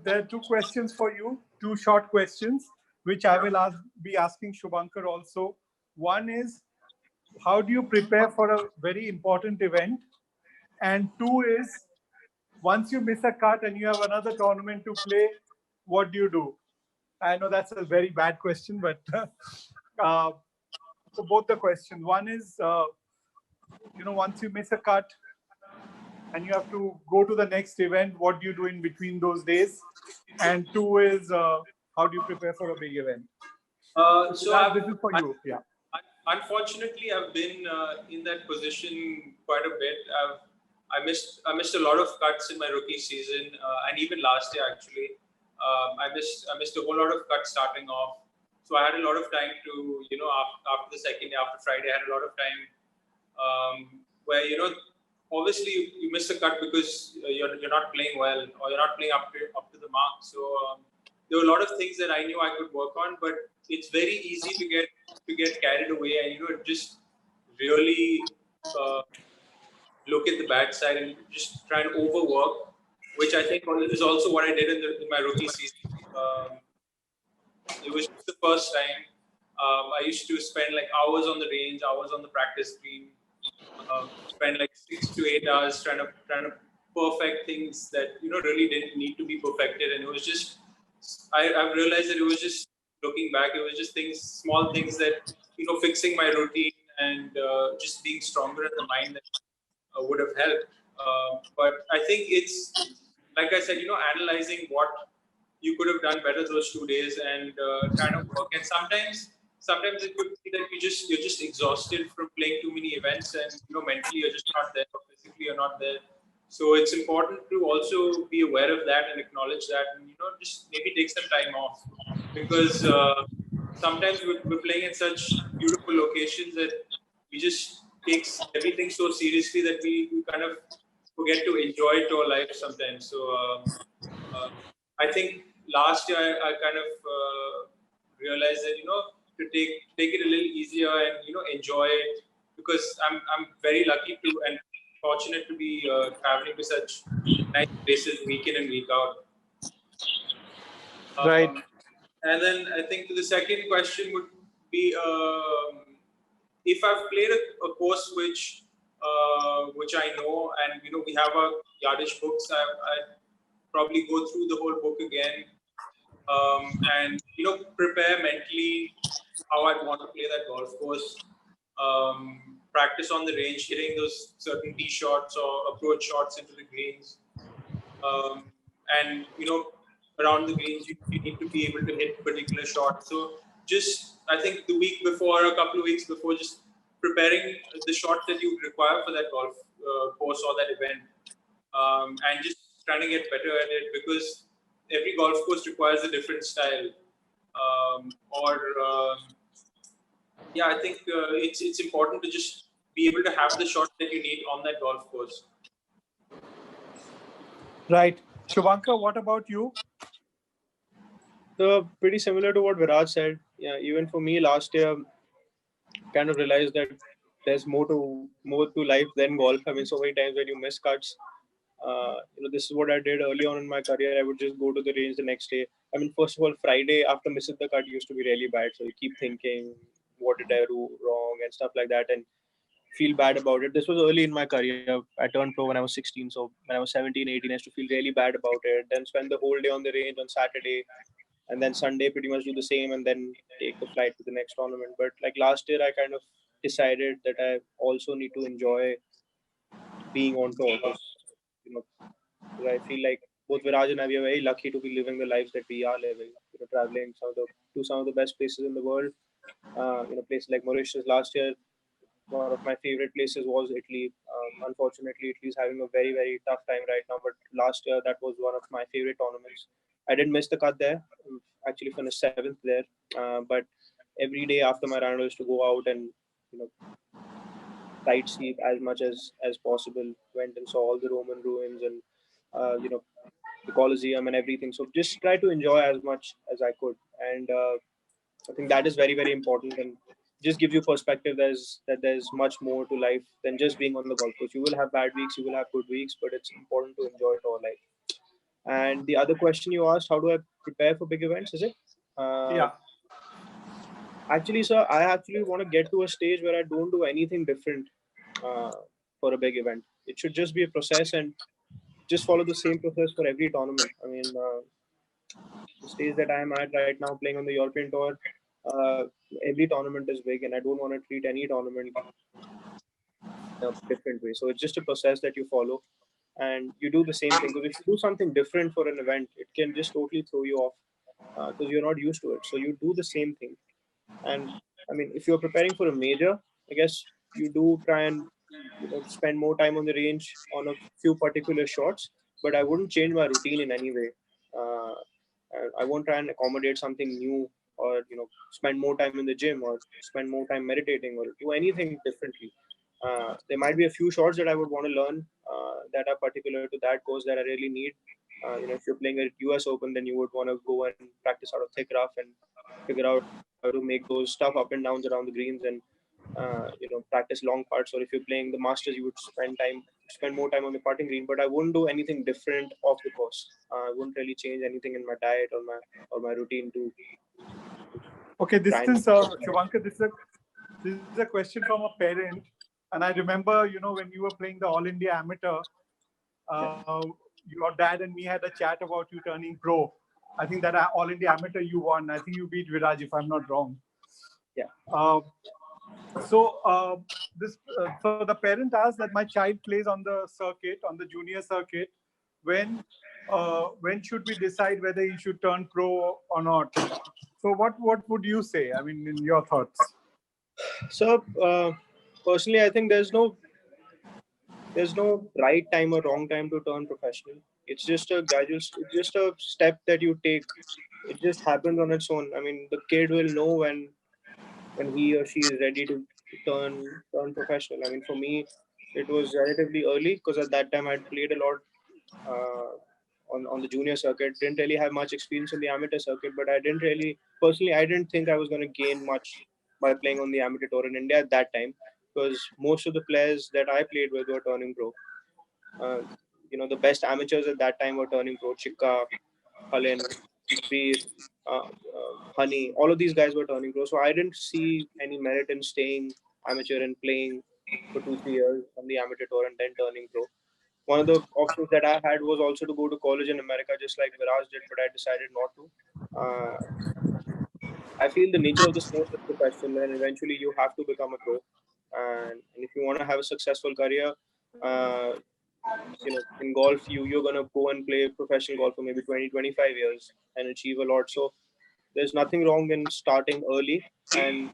there are two questions for you, two short questions, which I will be asking Shubhankar also. One is, how do you prepare for a very important event? And two is, once you miss a cut and you have another tournament to play, what do you do? I know that's a very bad question, but so both the questions. One is, once you miss a cut, and you have to go to the next event. What do you do in between those days? And two is how do you prepare for a big event? So This is for you. Yeah. Unfortunately, I've been in that position quite a bit. I missed a lot of cuts in my rookie season, and even last year actually. I missed a whole lot of cuts starting off. So I had a lot of time to, after the second day, after Friday, I had a lot of time where, obviously you miss a cut because you're not playing well, or you're not playing up to the mark. So there were a lot of things that I knew I could work on, but it's very easy to get carried away and just really look at the bad side and just try and overwork, which I think is also what I did in my rookie season. It was the first time. I used to spend like hours on the range, hours on the practice green, spend like 6 to 8 hours trying to perfect things that really didn't need to be perfected, and it was just I've realized that it was just looking back, it was just small things that fixing my routine and just being stronger in the mind that would have helped. But I think it's like I said, analyzing what you could have done better those 2 days and kind of work. And sometimes it could be that you're just exhausted from playing too many events, and mentally you're just not there, or physically you're not there. So it's important to also be aware of that and acknowledge that, and just maybe take some time off, because sometimes we're playing in such beautiful locations that we just take everything so seriously that we kind of forget to enjoy it to our life sometimes. So I think last year I kind of realized that to take it a little easier and enjoy it, because I'm very lucky to and fortunate to be traveling to such nice places week in and week out. Right. And then I think the second question would be, if I've played a course which I know, and we have a yardage books, I probably go through the whole book again, and prepare mentally how I'd want to play that golf course. Practice on the range, hitting those certain tee shots or approach shots into the greens, and around the greens you need to be able to hit particular shots. So just I think the week before, a couple of weeks before, just preparing the shots that you require for that golf course or that event, and just trying to get better at it, because every golf course requires a different style. Yeah, I think it's important to just be able to have the shots that you need on that golf course. Right. Shubhankar, what about you? So pretty similar to what Viraj said. Yeah, even for me last year, kind of realized that there's more to life than golf. I mean, so many times when you miss cuts, this is what I did early on in my career. I would just go to the range the next day. I mean, first of all, Friday after missing the cut used to be really bad. So you keep thinking, what did I do wrong and stuff like that, and feel bad about it. This was early in my career. I turned pro when I was 16. So when I was 17, 18, I used to feel really bad about it. Then spend the whole day on the range on Saturday, and then Sunday pretty much do the same, and then take the flight to the next tournament. But like last year, I kind of decided that I also need to enjoy being on tour, because I feel like both Viraj and I, we are very lucky to be living the lives that we are living. Traveling to some of the best places in the world. Places like Mauritius. Last year, one of my favorite places was Italy. Unfortunately, Italy is having a very, very tough time right now. But last year, that was one of my favorite tournaments. I didn't miss the cut there. Actually, finished 7th there. But every day after my round, I used to go out and sightsee as much as possible. Went and saw all the Roman ruins and the Colosseum and everything. So just try to enjoy as much as I could, and I think that is very, very important, and just gives you perspective. There's much more to life than just being on the golf course. You will have bad weeks, you will have good weeks, but it's important to enjoy it all life. And the other question you asked, how do I prepare for big events? Is it? Yeah. Actually, sir, I actually want to get to a stage where I don't do anything different for a big event. It should just be a process, and just follow the same process for every tournament. I mean, the stage that I am at right now, playing on the European tour, every tournament is big, and I don't want to treat any tournament in a different way. So it's just a process that you follow. and you do the same thing. Because if you do something different for an event, it can just totally throw you off because you're not used to it. So you do the same thing. And I mean, if you're preparing for a major, I guess you do try and spend more time on the range on a few particular shots. But I wouldn't change my routine in any way. Uh, I won't try and accommodate something new, or spend more time in the gym, or spend more time meditating, or do anything differently. There might be a few shots that I would want to learn that are particular to that course that I really need. If you're playing a US Open, then you would want to go and practice out of thick rough and figure out how to make those tough up and downs around the greens, and practice long putts. Or if you're playing the Masters, you would spend more time on the putting green. But I wouldn't do anything different off the course. I wouldn't really change anything in my diet or my routine to Okay, this try and is Shubhankar. This is a question from a parent, and I remember, when you were playing the All India Amateur, your dad and me had a chat about you turning pro. I think that All India Amateur you won. I think you beat Viraj, if I'm not wrong. Yeah. So the parent asked that my child plays on the circuit, on the junior circuit. When should we decide whether he should turn pro or not? So what would you say? I mean, in your thoughts. So personally, I think there's no right time or wrong time to turn professional. It's just a gradual. It's just a step that you take. It just happens on its own. I mean, the kid will know when he or she is ready to turn professional. I mean, for me, it was relatively early because at that time I'd played a lot on the junior circuit. Didn't really have much experience in the amateur circuit, but I didn't think I was going to gain much by playing on the amateur tour in India at that time, because most of the players that I played with were turning pro. The best amateurs at that time were turning pro. Chikka, Halin, Veer, Honey, all of these guys were turning pro. So I didn't see any merit in staying amateur and playing for 2-3 years on the amateur tour and then turning pro. One of the options that I had was also to go to college in America, just like Viraj did, but I decided not to. I feel the nature of the sport is professional, and eventually you have to become a pro. And if you want to have a successful career, uh, in golf, you're gonna go and play professional golf for maybe 20-25 years and achieve a lot. So there's nothing wrong in starting early, and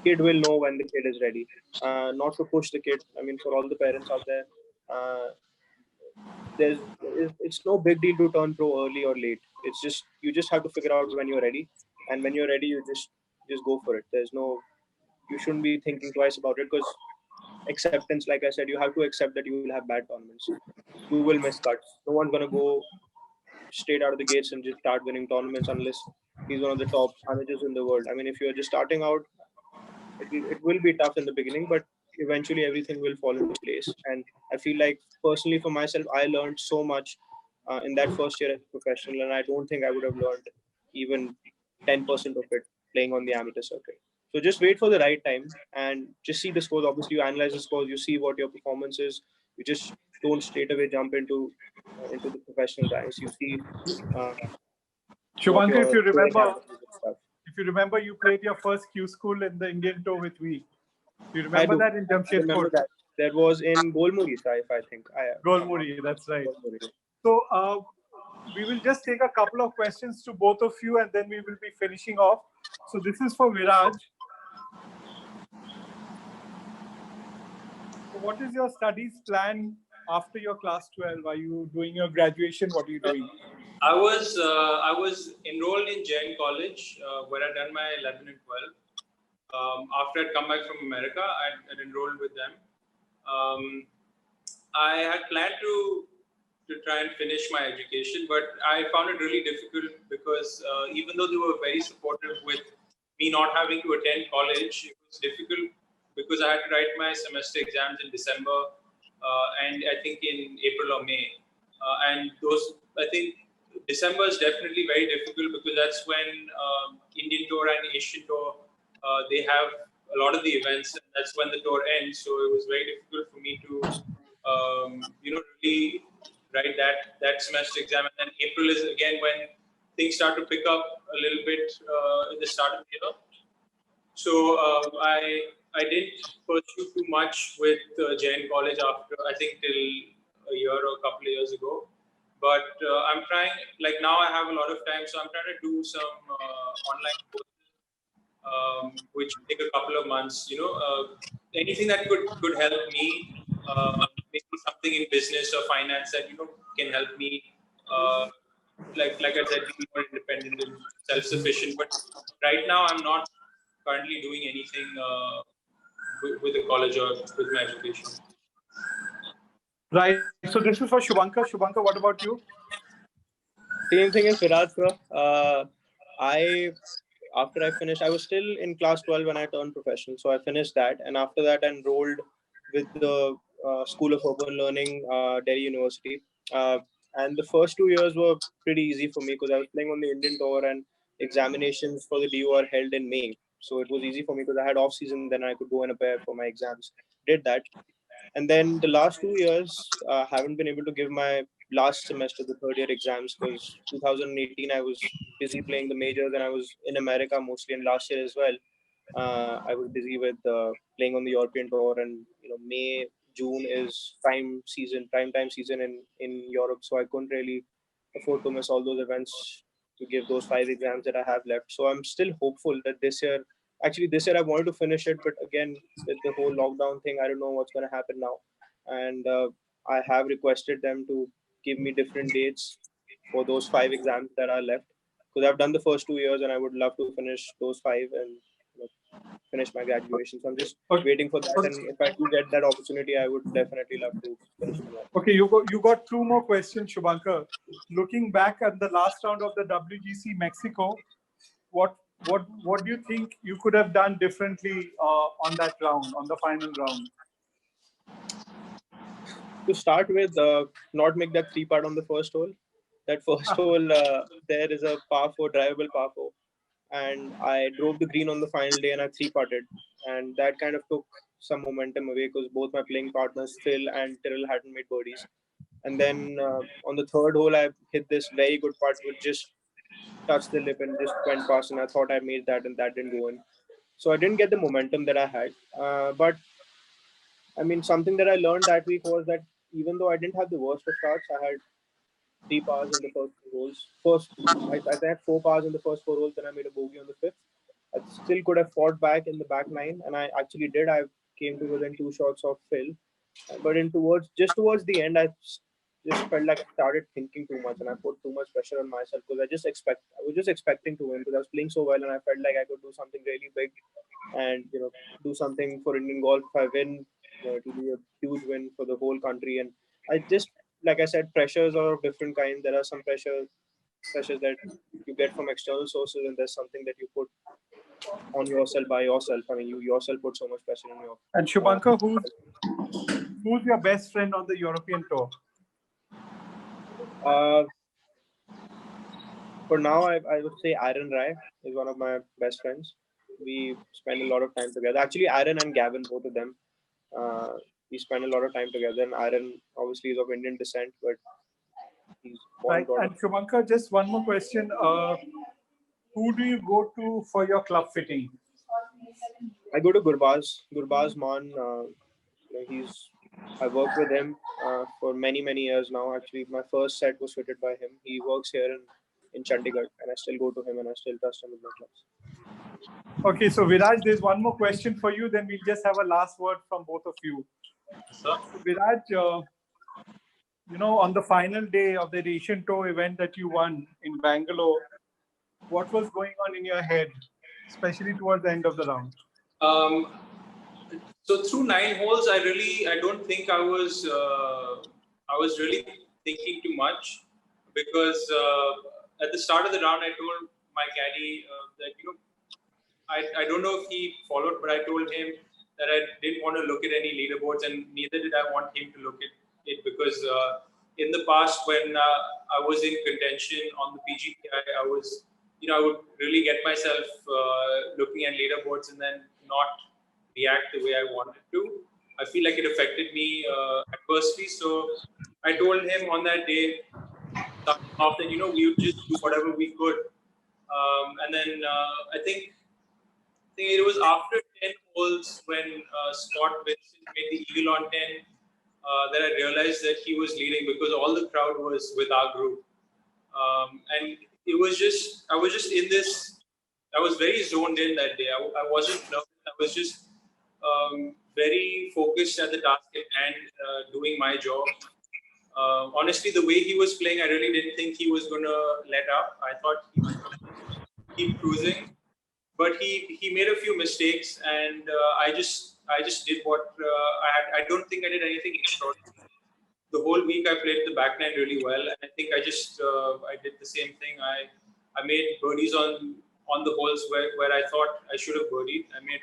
kid will know when the kid is ready. Not to push the kid. I mean, for all the parents out there, uh, it's no big deal to turn pro early or late. It's just you just have to figure out when you're ready, and when you're ready, you just go for it. You shouldn't be thinking twice about it, because acceptance, like I said, you have to accept that you will have bad tournaments. You will miss cuts. No one's gonna go straight out of the gates and just start winning tournaments unless he's one of the top amateurs in the world. I mean, if you're just starting out, it will be tough in the beginning, but eventually everything will fall into place. And I feel like personally for myself, I learned so much in that first year as a professional, and I don't think I would have learned even 10% of it playing on the amateur circuit. So just wait for the right time and just see the scores. Obviously, you analyze the scores, you see what your performance is. You just don't straight away jump into the professional ranks. You see what Shubhankar, your playing averages and stuff. if you remember, you played your first Q school in the Indian tour with me. You I remember do. that in I remember Jamshedpur? that. That was in Golmuri, if I think. Golmuri, that's right. Golmuri. So we will just take a couple of questions to both of you, and then we will be finishing off. So this is for Viraj. So what is your studies plan after your class 12? Are you doing your graduation? What are you doing? I was enrolled in Jain College where I'd done my 11 and 12. After I'd come back from America, I'd enrolled with them. I had planned to try and finish my education, but I found it really difficult because even though they were very supportive with me not having to attend college, it was difficult because I had to write my semester exams in December and I think in April or May. And those, I think December is definitely very difficult because that's when Indian Tour and Asian Tour, they have a lot of the events, and that's when the tour ends. So it was very difficult for me to, really write that semester exam. And then April is again when things start to pick up a little bit in the start of the year. So I didn't pursue too much with Jain College after, I think, till a year or a couple of years ago. But I'm trying, like now I have a lot of time, so I'm trying to do some online courses, which take a couple of months. Anything that could help me, maybe something in business or finance that can help me. Like I said, be more independent and self-sufficient. But right now, I'm not currently doing anything with the college or with my education. Right. So this is for Shubhankar. Shubhankar, what about you? Same thing as Viraj, sir. After I finished, I was still in class 12 when I turned professional. So I finished that. And after that, I enrolled with the School of Urban Learning, Delhi University. And the first 2 years were pretty easy for me because I was playing on the Indian tour and examinations for the DU are held in May. So it was easy for me because I had off season, then I could go and prepare for my exams. Did that. And then the last 2 years, haven't been able to give my last semester, the third year exams, because 2018 I was busy playing the majors and I was in America mostly, and last year as well. I was busy with playing on the European tour, and May, June is prime time season in Europe, so I couldn't really afford to miss all those events to give those 5 exams that I have left. So I'm still hopeful that this year I wanted to finish it, but again with the whole lockdown thing, I don't know what's going to happen now. And I have requested them to give me different dates for those 5 exams that are left, because I've done the first 2 years and I would love to finish those 5 and finish my graduation. So I'm just waiting for that. And if I do get that opportunity, I would definitely love to finish them. Okay, you got 2 more questions, Shubhankar. Looking back at the last round of the WGC Mexico, what do you think you could have done differently on that round, on the final round? To start with, not make that 3-putt on the first hole. That first hole, there is a par 4, drivable par 4. And I drove the green on the final day and I 3-putted. And that kind of took some momentum away because both my playing partners, Phil and Tyrrell, hadn't made birdies. And then on the third hole, I hit this very good putt which just touched the lip and just went past. And I thought I made that, and that didn't go in. So I didn't get the momentum that I had. But I mean, something that I learned that week was that even though I didn't have the worst of starts, I had 3 pars in the first 4 holes. I had 4 pars in the first 4 holes, then I made a bogey on the fifth. I still could have fought back in the back nine, and I actually did. I came to within 2 shots of Phil, but towards the end, I just felt like I started thinking too much, and I put too much pressure on myself because I was just expecting to win because I was playing so well, and I felt like I could do something really big, and do something for Indian golf. If I win, it will be a huge win for the whole country. And I just, like I said, pressures are of different kind. There are some pressures that you get from external sources, and there's something that you put on yourself by yourself. I mean, you yourself put so much pressure on your. And Shubhankar, who's your best friend on the European tour? For now, I would say Aaron Rai is one of my best friends. We spend a lot of time together. Actually, Aaron and Gavin, both of them, we spend a lot of time together. And Aaron obviously is of Indian descent, but he's born. Right. And Shubhankar, just one more question. Who do you go to for your club fitting? I go to Gurbaz Man. I worked with him for many years now. Actually, my first set was fitted by him. He works here in Chandigarh, and I still go to him and I still trust him with my clubs. Okay, so Viraj, there's one more question for you. Then we'll just have a last word from both of you. So Viraj, on the final day of the Asian Tour event that you won in Bangalore, what was going on in your head, especially towards the end of the round? So through 9 holes, I don't think I was really thinking too much, because at the start of the round, I told my caddy that I don't know if he followed, but I told him that I didn't want to look at any leaderboards, and neither did I want him to look at it, because in the past when I was in contention on the PGP, I was I would really get myself looking at leaderboards and then not react the way I wanted to. I feel like it affected me adversely. So I told him on that day, after we would just do whatever we could, and then I think it was after 10 holes when Scott Vincent made the eagle on 10. that I realized that he was leading, because all the crowd was with our group. And it was just, I was just in this, I was very zoned in that day. I wasn't nervous. I was just very focused at the task at hand, doing my job. Honestly, the way he was playing, I really didn't think he was going to let up. I thought he was going to keep cruising, but he made a few mistakes, and I just did what I had. I don't think I did anything extraordinary. The whole week I played the back nine really well, and I think I just I did the same thing. I made birdies on the holes where I thought I should have birdied. I made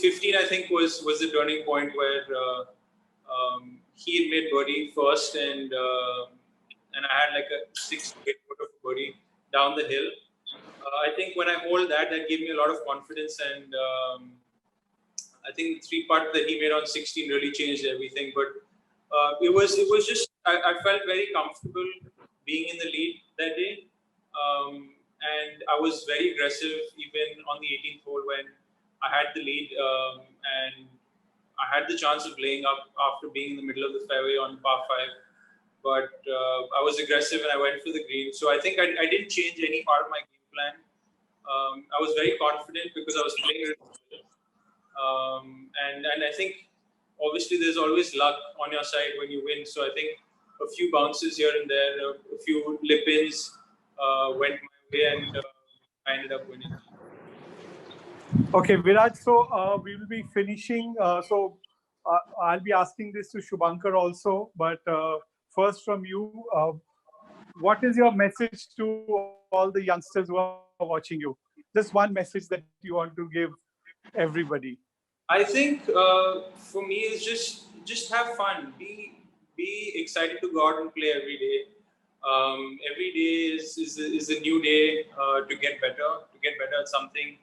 15 I think was the turning point where he had made birdie first, and I had like a 6 to 8 foot of birdie down the hill. I think when I hold that gave me a lot of confidence, and I think the 3-putt that he made on 16 really changed everything. But it was just I felt very comfortable being in the lead that day, and I was very aggressive even on the 18th hole when I had the lead, and I had the chance of laying up after being in the middle of the fairway on par 5. But I was aggressive and I went for the green. So I think I didn't change any part of my game plan. I was very confident because I was playing really well. And I think obviously there's always luck on your side when you win. So I think a few bounces here and there, a few lip-ins went my way, and I ended up winning. Okay, Viraj, so we will be finishing. I'll be asking this to Shubhankar also, but first from you, what is your message to all the youngsters who are watching you? Just one message that you want to give everybody. I think for me is just have fun. Be excited to go out and play every day. Every day is a new day to get better at something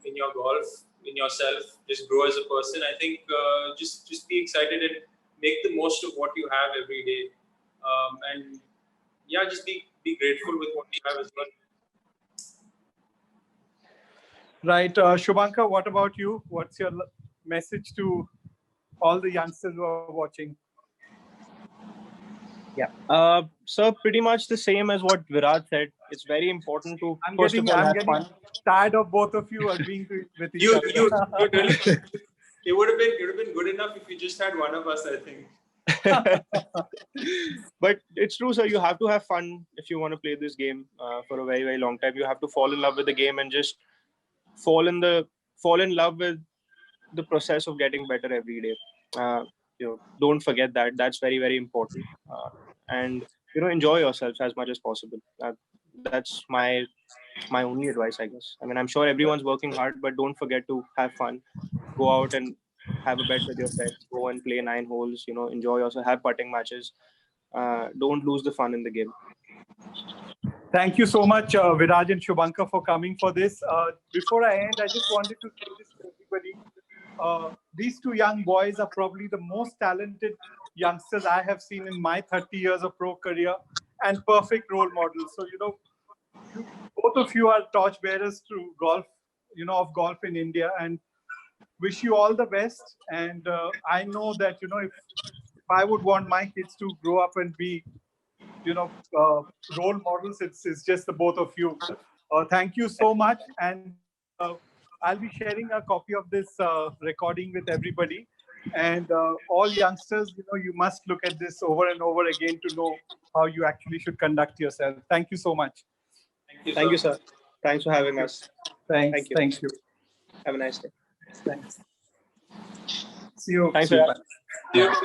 in your golf, in yourself. Just grow as a person. I think just be excited and make the most of what you have every day. And yeah, just be grateful with what you have as well. Right. Shubhankar, what about you? What's your message to all the youngsters who are watching? Yeah. So pretty much the same as what Viraj said. It's very important to I'm first of all have fun. Tired of both of you agreeing with each You other. really, it would have been good enough if you just had one of us, I think. But it's true, sir. You have to have fun if you want to play this game for a very, very long time. You have to fall in love with the game and just fall in love with the process of getting better every day. Don't forget that. That's very, very important. And enjoy yourselves as much as possible. That's my only advice, I guess. I mean, I'm sure everyone's working hard, but don't forget to have fun. Go out and have a bet with your friends. Go and play 9 holes. Enjoy yourself. Have putting matches. Don't lose the fun in the game. Thank you so much, Viraj and Shubhankar, for coming for this. Before I end, I just wanted to say this to everybody. These two young boys are probably the most talented youngsters I have seen in my 30 years of pro career, and perfect role models. So, both of you are torchbearers to golf, of golf in India, and wish you all the best. And I know that, if I would want my kids to grow up and be, role models, it's just the both of you. Thank you so much. And I'll be sharing a copy of this recording with everybody. And all youngsters, you must look at this over and over again to know how you actually should conduct yourself. Thank you so much. Thank you, sir. Thanks for having us. Thank you. Have a nice day. Thanks. See you. Thanks, See you. Viraj.